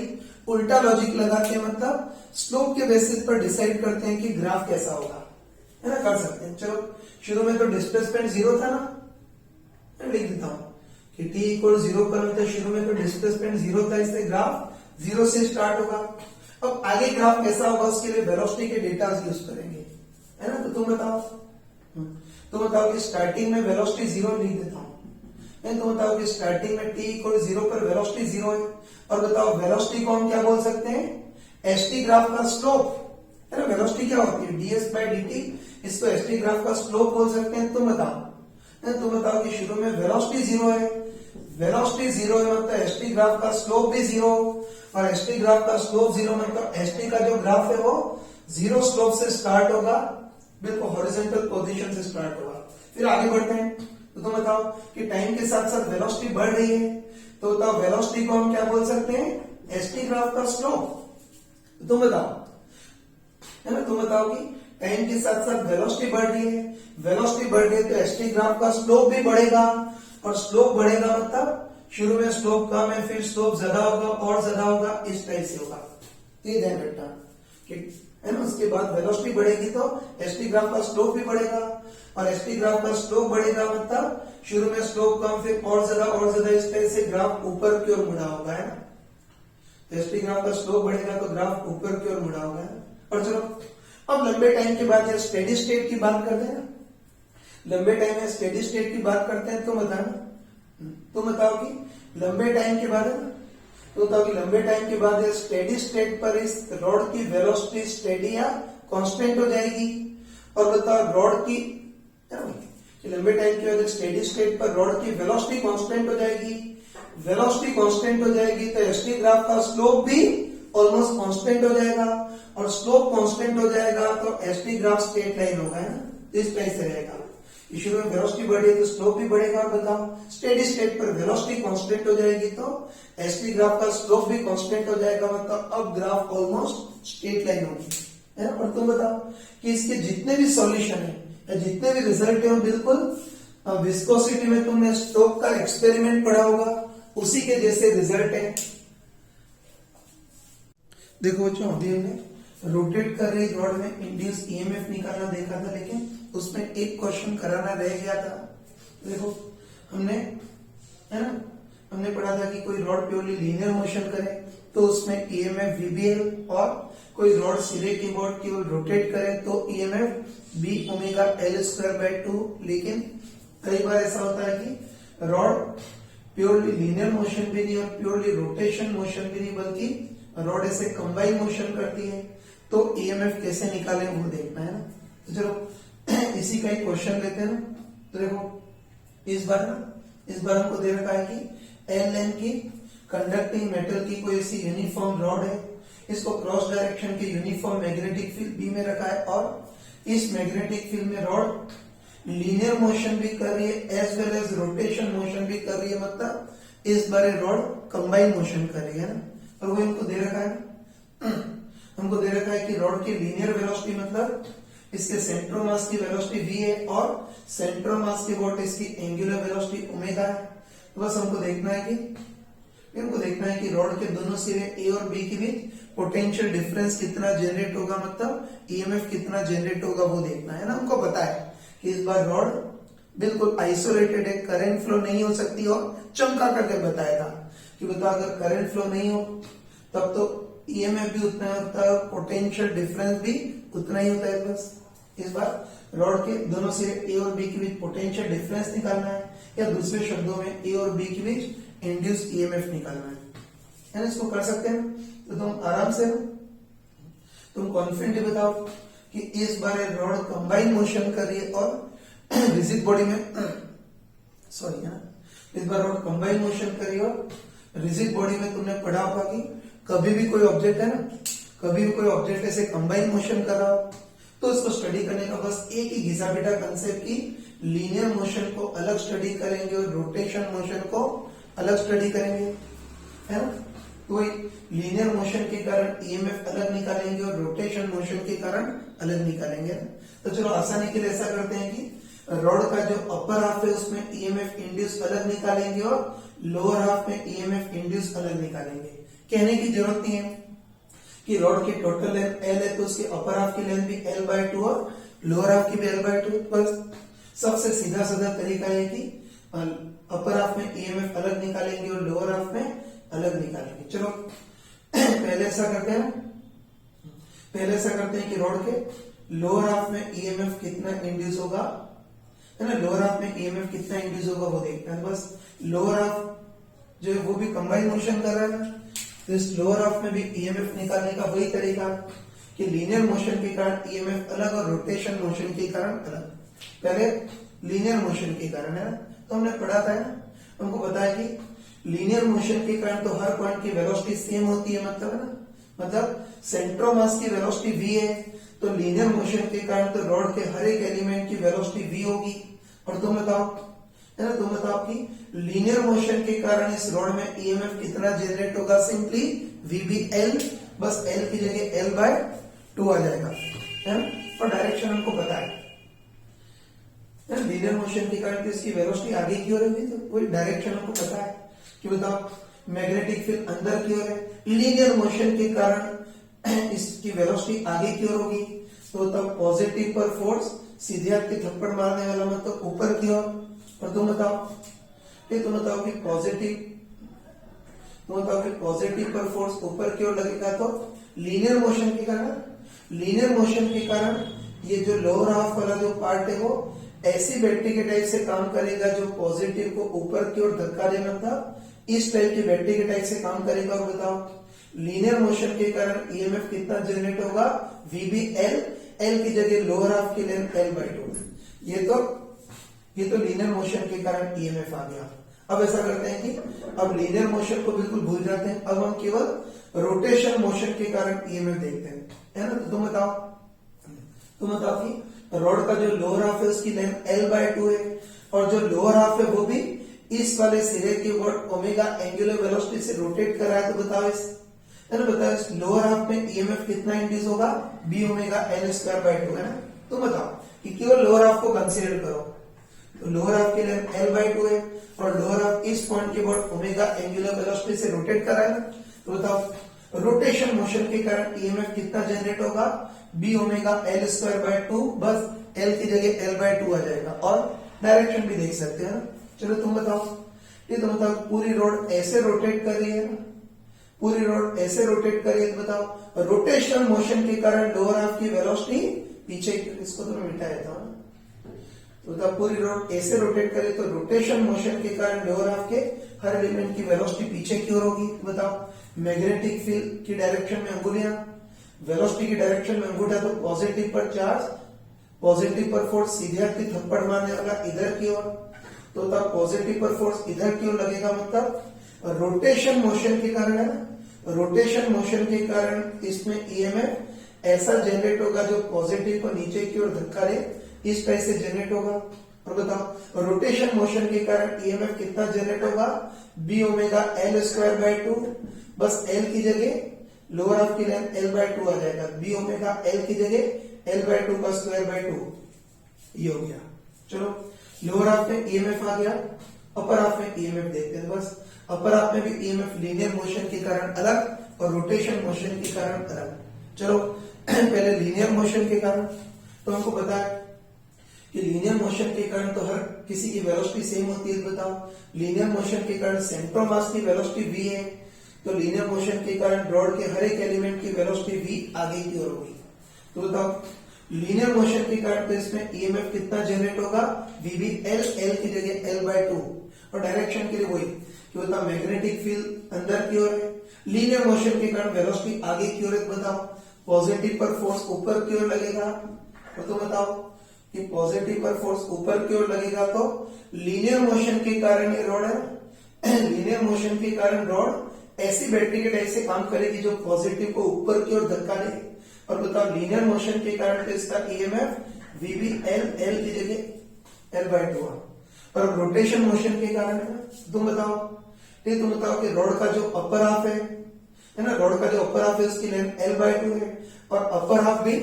उल्टा लॉजिक लगाते हैं, मतलब स्लोप के बेसिस पर डिसाइड करते हैं कि ग्राफ कैसा होगा, है ना, कर सकते हैं। चलो शुरू में तो डिस्प्लेसमेंट जीरो था ना, लिख देता हूं कि t इक्वल जीरो पर तो शुरू में तो डिस्प्लेसमेंट जीरो था, इससे ग्राफ जीरो से स्टार्ट होगा। अब आगे ग्राफ कैसा होगा उसके लिए वेलोसिटी के डेटा यूज करेंगे, है ना। तो तुम बताओ कि स्टार्टिंग में वेलोसिटी जीरो लिख देता हूं। तुम बताओ कि स्टार्टिंग में t इक्वल जीरो पर वेलोसिटी जीरो है, और बताओ वेलोसिटी को हम क्या बोल सकते हैं, st ग्राफ का स्लोप, है ना। वेलोसिटी क्या होती है, ds/dt, इसको st ग्राफ का स्लोप बोल सकते हैं। तुम बताओ कि शुरू में वेलोसिटी जीरो है, मतलब st ग्राफ का स्लोप भी जीरो, और st ग्राफ का स्लोप जीरो मतलब st का जो ग्राफ है वो जीरो स्लोप से स्टार्ट होगा, बिल्कुल हॉरिजॉन्टल पोजीशन से स्टार्ट होगा। फिर आगे बढ़ते हैं, तो तुम बताओ कि टाइम के साथ साथ वेलोसिटी बढ़ रही है, तो बताओ वेलोसिटी को हम क्या बोल सकते हैं, st ग्राफ का स्लोप। तुम बताओ, है ना, तुम बताओ कि टाइम के साथ साथ वेलोसिटी बढ़ रही है, तो st ग्राफ का स्लोप भी बढ़ेगा, और स्लोप बढ़ेगा मतलब शुरू में स्लोप कम है, फिर स्लोप ज्यादा होगा और ज्यादा होगा, इस टाइप से होगा। ये ध्यान रखना कि, है ना, उसके बाद वेलोसिटी बढ़ेगी तो st ग्राफ का स्लोप भी बढ़ेगा, और st ग्राफ का स्लोप बढ़ेगा मतलब शुरू में स्लोप कम, फिर और ज्यादा, इस टाइप से ग्राफ ऊपर की ओर मुड़ा होगा, है ना। तो st ग्राफ का स्लोप बढ़ेगा तो ग्राफ ऊपर की ओर मुड़ा होगा, है ना। और चलो अब लंबे टाइम के बाद या स्टेडी स्टेट की बात करते हैं ना, लंबे टाइम में स्टेडी स्टेट की बात करते हैं, तो बताओ कि लंबे टाइम के बाद है ना, तो बताओ कि लंबे टाइम के बाद स्टेडी स्टेट पर इस रॉड की वेलोसिटी स्टेडी या कांस्टेंट हो जाएगी। और बताओ रॉड की, कि लंबे टाइम के बाद स्टेडी स्टेट पर रॉड की वेलोसिटी कांस्टेंट हो जाएगी, तो st ग्राफ का स्लोप भी ऑलमोस्ट कांस्टेंट हो जाएगा, और स्लोप कांस्टेंट हो जाएगा तो st ग्राफ स्ट्रेट लाइन होगा, है ना। इस टाइप से रहेगा, शुरू में वेलोसिटी बढ़ी तो स्लोप भी बढ़ेगा। और बताओ स्टेडी स्टेट पर वेलोसिटी कांस्टेंट हो जाएगी तो st ग्राफ का स्लोप भी कांस्टेंट हो जाएगा, मतलब अब ग्राफ ऑलमोस्ट स्ट्रेट लाइन होगी, है ना। और तुम बताओ कि इसके जितने भी सॉल्यूशन है या जितने भी रिजल्ट है, बिल्कुल विस्कोसिटी में तुमने स्टोक का एक्सपेरिमेंट पढ़ा होगा, उसी के जैसे रिजल्ट है। देखो बच्चों, अभी हमने रोटेट कर रही रॉड में इंड्यूस ईएमएफ निकालना देखा था, लेकिन उसमें एक क्वेश्चन कराना रह गया था। देखो हमने पढ़ा था कि कोई रॉड प्योरली लीनियर मोशन करे तो उसमें ईएमएफ वीबीएल, और कोई रॉड सिरे की बोर्ड केवल रोटेट करे तो EMF B omega L square by 2। लेकिन कई बार ऐसा होता है कि रॉड प्योरली लीनियर मोशन भी नहीं और प्योरली रोटेशन मोशन भी नहीं, बल्कि रॉड ऐसे कंबाइन मोशन करती है तो ईएमएफ कैसे निकालें वो देखना है ना। तो चलो इसी का एक क्वेश्चन लेते हैं ना। तो देखो इस बार हमको दे रखा है कि एल लेंथ की कंडक्टिंग मेटल की कोई ऐसी यूनिफॉर्म रॉड है, इसको क्रॉस डायरेक्शन के यूनिफॉर्म मैग्नेटिक फील्ड बी में रखा है और इस मैग्नेटिक फील्ड में रॉड लीनियर मोशन भी कर रही है as well as rotation motion भी कर रही है, मतलब इस बार रॉड कंबाइन मोशन कर रही है ना। और वो हमको दे रखा है ना, हमको दे रखा है कि रॉड की लीनियर वेलोसिटी मतलब इसके सेंट्रोमास की वेलोसिटी v है और सेंट्रोमास के वॉट इसकी एंगुलर वेलोसिटी ओमेगा है। तो बस हमको देखना है कि रॉड के दोनों सिरे ए और बी के बीच पोटेंशियल डिफरेंस कितना जनरेट होगा, मतलब ईएमएफ कितना जनरेट होगा वो देखना है ना। हमको पता है कि इस बार रॉड बिल्कुल आइसोलेटेड है, करंट फ्लो नहीं हो सकती और चमका करके बताया था कि बता अगर करंट फ्लो नहीं हो तब तो ईएमएफ भी उतना होता है, पोटेंशियल डिफरेंस भी उतना ही होता है। बस इस बार रॉड के दोनों सिरे ए और बी के बीच पोटेंशियल डिफरेंस निकालना है, या दूसरे शब्दों में ए और बी के बीच इंड्यूस ईएमएफ निकालना है ना। इसको कर सकते हैं तो तुम आराम से तुम कॉन्फिडेंटली बताओ कि इस बार रॉड कंबाइन मोशन कर रही है और रिजिड बॉडी में सॉरी है ना, इस बार रॉड कंबाइन मोशन कर रही है और रिजिड बॉडी में तुमने पढ़ा होगा कि कभी भी कोई ऑब्जेक्ट है ना, कभी भी कोई ऑब्जेक्ट ऐसे कंबाइन मोशन कर रहा हो तो इसको स्टडी करने का बस एक ही घिसा बेटा कंसेप्ट की लीनियर मोशन को अलग स्टडी करेंगे और रोटेशन मोशन को अलग स्टडी करेंगे, है ना। तो लीनियर मोशन के कारण ईएमएफ अलग निकालेंगे और रोटेशन मोशन के कारण अलग निकालेंगे। तो चलो आसानी के लिए ऐसा करते हैं कि रॉड का जो अपर हाफ है उसमें ईएमएफ इंड्यूस अलग निकालेंगे और लोअर हाफ में ईएमएफ इंड्यूस अलग निकालेंगे। कहने की जरूरत नहीं है कि रॉड की टोटल लेंथ एल है तो उसके अपर हाफ की लेंथ भी L/2 और लोअर हाफ की भी L/2। बस सबसे सीधा साधा तरीका है कि अपर हाफ में ईएमएफ अलग निकालेंगे और लोअर हाफ में अलग निकालेंगे। चलो पहले ऐसा करते हैं कि रॉड के लोअर हाफ में ईएमएफ कितना इंड्यूस होगा, है ना। लोअर हाफ में ईएमएफ कितना इंड्यूस होगा वो देखना है। बस लोअर हाफ जो है वो भी कंबाइन मोशन कर रहा है, तो इस लोअर हाफ में भी ईएमएफ निकालने का वही तरीका कि लीनियर मोशन के कारण ईएमएफ अलग और रोटेशन मोशन के कारण अलग। पहले लीनियर मोशन के कारण, है ना, तो हमने पढ़ा था ना, हमको बताया कि लीनियर मोशन के कारण तो हर पॉइंट की वेलोसिटी सेम होती है, मतलब है ना, मतलब सेंट्रोमास की वेलोसिटी v है तो लीनियर मोशन के कारण तो रॉड के हर एक एलिमेंट की वेलोसिटी v होगी। और तुम बताओ, है ना, तुम बताओ कि लीनियर मोशन के कारण इस रॉड में ईएमएफ कितना जनरेट होगा, सिंपली VBL, बस L की जगह L/2 आ जाएगा, है ना। और डायरेक्शन हमको पता है लीनियर मोशन के कारण तो इसकी वेलोसिटी आगे की ओर है, तो वही डायरेक्शन हमको पता है कि बताओ मैग्नेटिक फील्ड अंदर की ओर है, लीनियर मोशन के कारण इसकी वेलोसिटी आगे की ओर होगी, तो तब पॉजिटिव पर फोर्स सीधे हाथ के थप्पड़ मारने वाला मतलब ऊपर की ओर। और तुम बताओ कि पॉजिटिव पर फोर्स ऊपर की ओर लगेगा तो लीनियर मोशन के कारण ये जो लोअर हाफ वाला जो पार्ट है वो ऐसी बैटरी के टाइप से काम करेगा जो पॉजिटिव को ऊपर की ओर धक्का देना था, इस टाइप की बैटरी के टाइप से काम करेगा। और बताओ लीनियर मोशन के कारण ईएमएफ कितना जनरेट होगा, VBL, L की जगह लोअर हाफ की लेंथ L/2। ये तो लीनियर मोशन के कारण ईएमएफ आ गया। अब ऐसा करते हैं कि अब लीनियर मोशन को बिल्कुल भूल जाते हैं, अब हम केवल रोटेशन मोशन के कारण ईएमएफ देखते हैं, है ना। तो तुम बताओ कि रॉड का जो लोअर हाफ है उसकी लेंथ L/2 है और जो लोअर हाफ है वो भी इस वाले सिरे के वर्ड ओमेगा एंगुलर वेलोसिटी से रोटेट कर रहा है। तो बताओ इस लोअर हाफ में ईएमएफ कितना इंड्यूस होगा, B⍵L²/2, है ना। तो बताओ कि केवल लोअर हाफ को कंसीडर करो, तो लोअर हाफ की लेंथ L/2 है और लोअर हाफ इस पॉइंट के वर्ड ओमेगा एंगुलर वेलोसिटी से रोटेट कर रहा है ना। तो बताओ रोटेशन मोशन के कारण ईएमएफ कितना जनरेट होगा, B⍵L²/2, बस L की जगह L/2 आ जाएगा। और डायरेक्शन भी देख सकते हैं। चलो तुम बताओ पूरी रोड ऐसे रोटेट कर रही है ना, तो बताओ रोटेशनल मोशन के कारण लोअर हाफ की वेलोसिटी पीछे, इसको तो मैं मिटा देता हूं। तो बताओ पूरी रोड ऐसे रोटेट करे तो रोटेशन मोशन के कारण लोअर हाफ के हर एलिमेंट की वेलोसिटी पीछे की ओर होगी। बताओ मैग्नेटिक फील्ड की डायरेक्शन में अंगुलियां, वेलोसिटी की डायरेक्शन में अंगूठा, तो पॉजिटिव पर चार्ज, पॉजिटिव पर फोर्स सीधे हाथ की थप्पड़ मारने वाला इधर की ओर, तो तब पॉजिटिव पर फोर्स इधर की ओर लगेगा। मतलब रोटेशन मोशन के कारण है ना, रोटेशन मोशन के कारण इसमें ईएमएफ ऐसा जनरेट होगा जो पॉजिटिव को नीचे की ओर धक्का दे, इस टाइप से जनरेट होगा। और बताओ रोटेशन मोशन के कारण ईएमएफ कितना जनरेट होगा, B omega L square by 2, बस एल की जगह लोअर हाफ की लेंथ एल बाय 2 आ जाएगा, बी ओमेगा एल की जगह एल बाय 2 का स्क्वायर बाय 2, ये हो गया। चलो लोअर हाफ में ईएमएफ आ गया, अपर हाफ में ईएमएफ देखते हैं। बस अपर हाफ में भी ईएमएफ लीनियर मोशन के कारण अलग और रोटेशन मोशन के कारण अलग। चलो पहले लीनियर मोशन के कारण, तो हमको पता है कि लीनियर मोशन के कारण तो हर किसी की वेलोसिटी सेम होती है। बताओ लीनियर मोशन के कारण सेंटर ऑफ मास की वेलोसिटी v है, तो लीनियर मोशन के कारण रॉड के हर एक एलिमेंट की वेलोसिटी v आगे की ओर होगी। तो बताओ लीनियर मोशन के कारण तो इसमें ईएमएफ कितना जनरेट होगा, v भी एल की जगह एल बाय 2, और डायरेक्शन के लिए वही कि बताओ मैग्नेटिक फील्ड अंदर की ओर है, लीनियर मोशन के कारण वेलोसिटी आगे की ओर है। बताओ पॉजिटिव पर फोर्स ऊपर की ओर लगेगा, तो बताओ कि पॉजिटिव पर फोर्स ऊपर की ओर लगेगा, तो लीनियर मोशन के कारण ये रॉड है, लीनियर मोशन के कारण रॉड ऐसी बैटरी के टाइप से काम करेगी जो पॉजिटिव को ऊपर की ओर धक्का दे। और बताओ लीनियर मोशन के कारण तो इसका ईएमएफ वी भी एल की जगह एल बाय 2, और रोटेशन मोशन के कारण तुम बताओ कि रॉड का जो अपर हाफ है ना, रॉड का जो अपर हाफ है उसकी लेंथ एल बाय 2 है, और अपर हाफ भी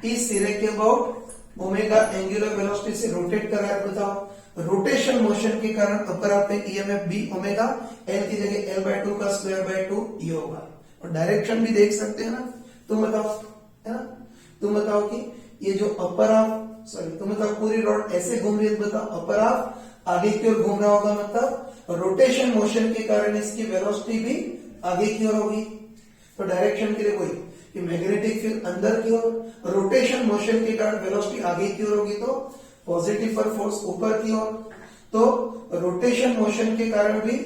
इस सिरे के अबाउट ओमेगा एंगुलर वेलोसिटी से रोटेट कर रहा है। बताओ रोटेशन मोशन के कारण अपर हाफ में ईएमएफ बी ओमेगा एल की जगह एल बाय 2 का स्क्वायर बाय 2 ये होगा। और डायरेक्शन भी देख सकते हैं ना, तुम बताओ है ना, तुम बताओ कि ये जो अपर हाफ, सॉरी तुम बताओ पूरी रॉड ऐसे घूम रही है, बताओ अपर हाफ आगे की ओर घूम रहा होगा, मतलब रोटेशन मोशन के कारण इसकी वेलोसिटी भी आगे की ओर होगी। तो डायरेक्शन के लिए वही कि मैग्नेटिक फील्ड अंदर की ओर, रोटेशन मोशन के कारण वेलोसिटी आगे की ओर होगी, तो पॉजिटिव पर फोर्स ऊपर की ओर, तो रोटेशन मोशन के कारण भी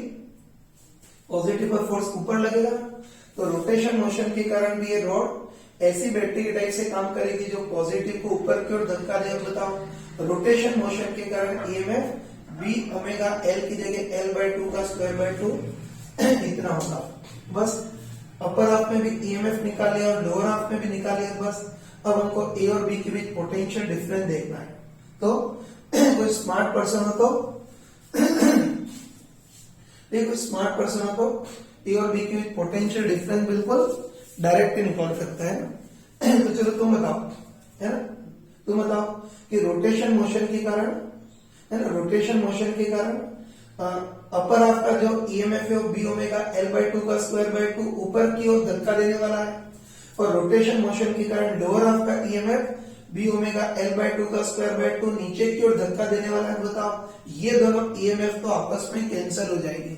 पॉजिटिव पर फोर्स ऊपर लगेगा। तो रोटेशन मोशन के कारण भी ये रॉड ऐसी बैटरी के टाइप से काम करेगी जो पॉजिटिव को ऊपर की ओर धक्का दे। बताओ रोटेशन मोशन के कारण ईएमएफ बी ओमेगा एल की जगह एल बाय 2 का स्क्वायर बाय 2 इतना होगा। बस अपर हाफ में भी ईएमएफ निकाले और लोअर हाफ में भी निकाले। बस अब हमको ए और बी के बीच पोटेंशियल डिफरेंस देखना है। तो कोई स्मार्ट पर्सन हो तो कोई स्मार्ट पर्सन हो तो ए और बी के बीच पोटेंशियल डिफरेंस बिल्कुल डायरेक्ट निकाल सकता है। तो चलो तुम बताओ, है ना, तुम बताओ कि रोटेशन मोशन के कारण, है ना, रोटेशन मोशन के कारण अपर हाफ का जो ईएमएफ है वो बी ओमेगा एल बाय 2 का स्क्वायर बाय 2 ऊपर की ओर धक्का देने वाला है, और रोटेशन मोशन के कारण लोअर हाफ का EMF B omega L by 2 का स्क्वायर बाय 2 नीचे की ओर धक्का देने वाला है। बताओ ये दोनों ईएमएफ तो आपस में कैंसिल हो जाएंगे,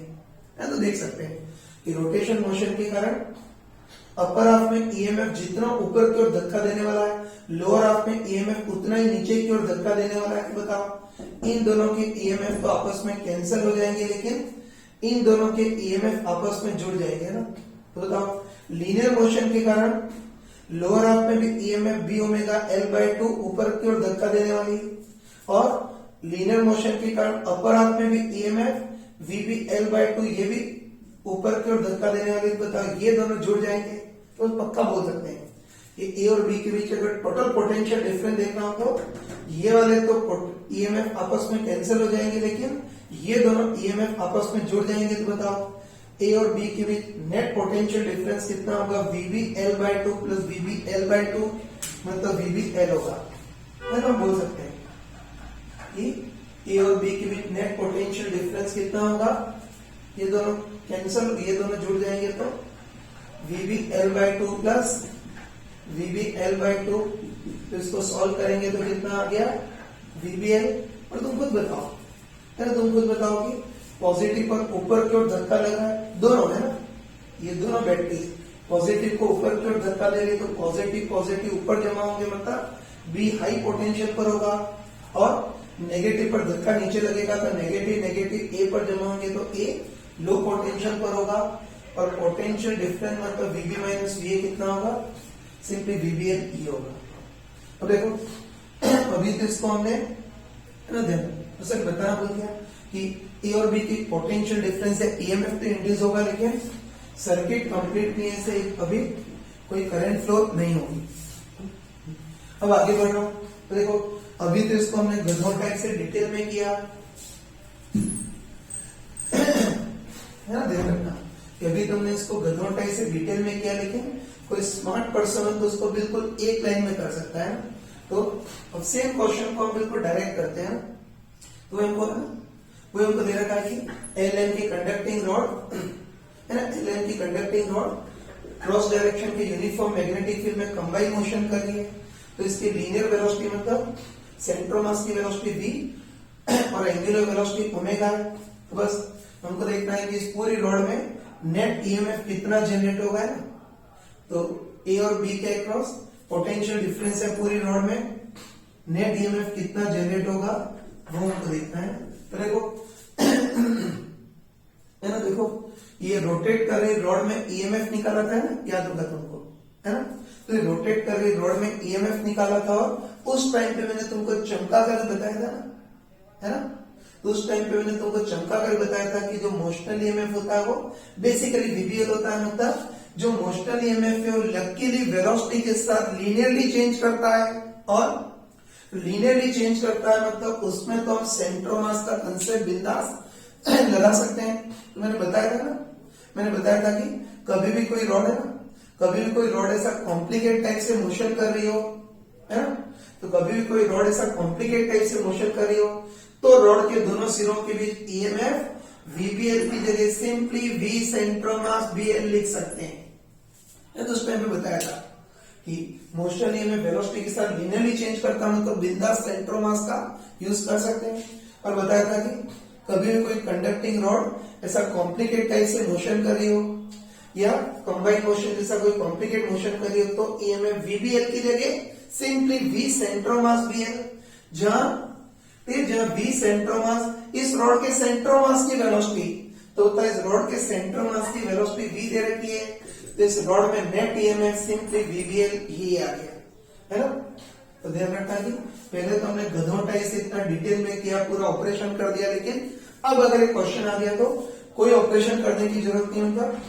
है, तो देख सकते हैं कि रोटेशन मोशन के कारण अपर हाफ में ईएमएफ जितना ऊपर की ओर धक्का देने वाला है, लोअर हाफ में ईएमएफ उतना ही नीचे की ओर धक्का देने वाला है। बताओ इन दोनों के ईएमएफ तो आपस में कैंसिल हो जाएंगे, लेकिन इन दोनों के ईएमएफ आपस में जुड़ जाएंगे ना। तो बताओ लीनियर मोशन के कारण लोअर हाफ में भी EMF B omega L by 2 ऊपर की ओर धक्का देने वाली, और लीनियर मोशन के कारण अपर हाफ में भी EMF V B L by 2 ये भी ऊपर की ओर धक्का देने वाली। बताओ ये दोनों जुड़ जाएंगे, तो पक्का बोल सकते हैं कि ए और बी के बीच अगर टोटल पोटेंशियल डिफरेंस देखना हो तो ये वाले तो ईएमएफ आपस में कैंसिल हो जाएंगे, लेकिन ये दोनों ईएमएफ आपस में जुड़ जाएंगे। तो बताओ ए और बी के बीच नेट पोटेंशियल डिफरेंस कितना होगा, VB L by 2 plus VB L by 2 मतलब वीबी एल होगा, है ना। बोल सकते हैं कि ए और बी के बीच नेट पोटेंशियल डिफरेंस कितना होगा, ये दोनों कैंसिल, ये दोनों जुड़ जाएंगे तो VB L by 2 plus VB L by 2, तो इसको सॉल्व करेंगे तो कितना आ गया वीबी एल। और तुम खुद बताओ, है ना, तुम खुद बताओ कि पॉजिटिव पर ऊपर की ओर धक्का लगा है, दोनों है ना, ये दोनों बैटरी पॉजिटिव को ऊपर की ओर धक्का दे रही, तो पॉजिटिव ऊपर जमा होंगे, मतलब बी हाई पोटेंशियल पर होगा, और नेगेटिव पर धक्का नीचे लगेगा तो नेगेटिव ए पर जमा होंगे, तो ए लो पोटेंशियल पर होगा और पोटेंशियल डिफरेंस मतलब VB माइनस VA कितना होगा, सिंपली VBL E होगा। अब देखो अभी तो इसको हमने तो सर बताना भूल गया कि ए और बी की पोटेंशियल डिफरेंस है, ईएमएफ तो इंड्यूस होगा लेकिन सर्किट कंप्लीट नहीं है से अभी कोई करंट फ्लो नहीं होगी। अब आगे बढ़ रहा हूं तो देखो अभी तो इसको हमने गधों टाइप से डिटेल में किया है ना, ध्यान रखना कि अभी तुमने इसको गधों टाइप से डिटेल में किया लेकिन कोई स्मार्ट पर्सन हो तो उसको बिल्कुल एक लाइन में कर सकता है। तो अब सेम क्वेश्चन को हम बिल्कुल डायरेक्ट करते हैं। तो हमको दे रखा है कि एल की कंडक्टिंग रॉड है ना, एल की कंडक्टिंग रॉड क्रॉस डायरेक्शन के यूनिफॉर्म मैग्नेटिक फील्ड में कंबाइन मोशन कर रही है। तो इसकी लीनियर वेलोसिटी मतलब सेंटर मास की वेलोसिटी v और एंगुलर वेलोसिटी ओमेगा है। तो बस हमको देखना है कि इस पूरी रॉड में नेट ईएमएफ कितना जनरेट होगा है ना। तो ए और बी के अक्रॉस पोटेंशियल डिफरेंस है पूरी रॉड में, नेट ईएमएफ कितना जनरेट होगा वो हमको देखना है। तो देखो है ना, देखो ये रोटेट कर रही रॉड में ईएमएफ निकाला था ना, याद होगा तुमको है ना। तो ये रोटेट कर रही रॉड में ईएमएफ निकाला था और उस टाइम पे मैंने तुमको चमका कर बताया था ना, है ना। तो उस टाइम पे मैंने तुमको चमका कर बताया था कि जो मोशनल ईएमएफ होता है वो बेसिकली VBL होता है, मतलब जो मोशनल ईएमएफ है वो लकीली वेलोसिटी के साथ लीनियरली चेंज करता है। और लीनियरली चेंज करता है मतलब उसमें तो हम सेंटर ऑफ मास का कंसेप्ट बिंदास लगा सकते हैं। तो मैंने बताया था ना, मैंने बताया था कि कभी भी कोई रॉड है ना, कभी भी कोई रॉड ऐसा कॉम्प्लिकेट टाइप से मोशन कर रही हो है ना, तो कभी भी कोई रॉड ऐसा कॉम्प्लिकेट टाइप से मोशन कर रही हो तो रॉड के दोनों सिरों के बीच ईएमएफ VBL की जगह simply V centre of mass BL लिख सकते हैं। तो उस टाइम पे बताया था कि मोशन ईएमएफ वेलोसिटी के साथ लीनियरली चेंज करता हूं तो बिंदास सेंटर ऑफ मास का यूज कर सकते हैं। और बताया था कि कभी भी कोई कंडक्टिंग रॉड ऐसा कॉम्प्लिकेट टाइप से मोशन कर रही हो या कंबाइन मोशन जैसा कोई कॉम्प्लिकेट मोशन कर रही हो तो ईएमएफ VBL की जगह simply V centre of mass BL, जहां V सेंटर ऑफ मास इस रॉड के सेंटर ऑफ मास की वेलोसिटी तो होता है इस रॉड के सेंटर ऑफ मास की वेलोसिटी V दे रखी है, तो इस रॉड में नेट ईएमएफ सिंपली VBL ही आ गया है ना। तो ध्यान रखना कि पहले तो हमने गधों टाइप से इतना डिटेल में किया, पूरा ऑपरेशन कर दिया, लेकिन अब अगर एक क्वेश्चन आ गया तो कोई ऑपरेशन करने की जरूरत नहीं, मतलब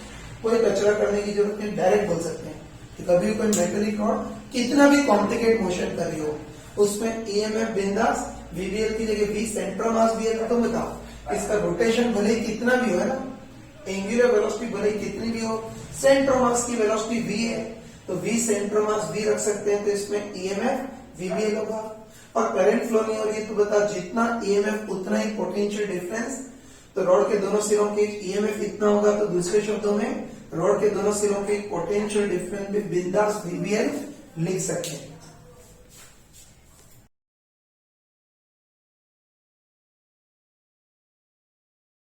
कोई कचरा करने की जरूरत नहीं, डायरेक्ट बोल सकते हैं कि कभी कोई मेटेलिक रॉड कितना भी कॉम्प्लिकेट मोशन कर रही हो उसमें ईएमएफ बिंदास VBL की जगह V centre of mass BL। तो बताओ इसका रोटेशन भले ही कितना भी हो है ना, एंगुलर वेलोसिटी भले ही कितनी भी हो, सेंटर ऑफ मास की वेलोसिटी V है तो V centre of mass V रख सकते हैं। तो इसमें ईएमएफ VBL होगा और करंट फ्लो नहीं हो रही है तो बता जितना ईएमएफ उतना ही पोटेंशियल डिफरेंस। तो रॉड के दोनों सिरों के ईएमएफ इतना होगा, तो दूसरे शब्दों में रॉड के दोनों सिरों के पोटेंशियल डिफरेंस भी बिंदास VBL लिख सकते हैं।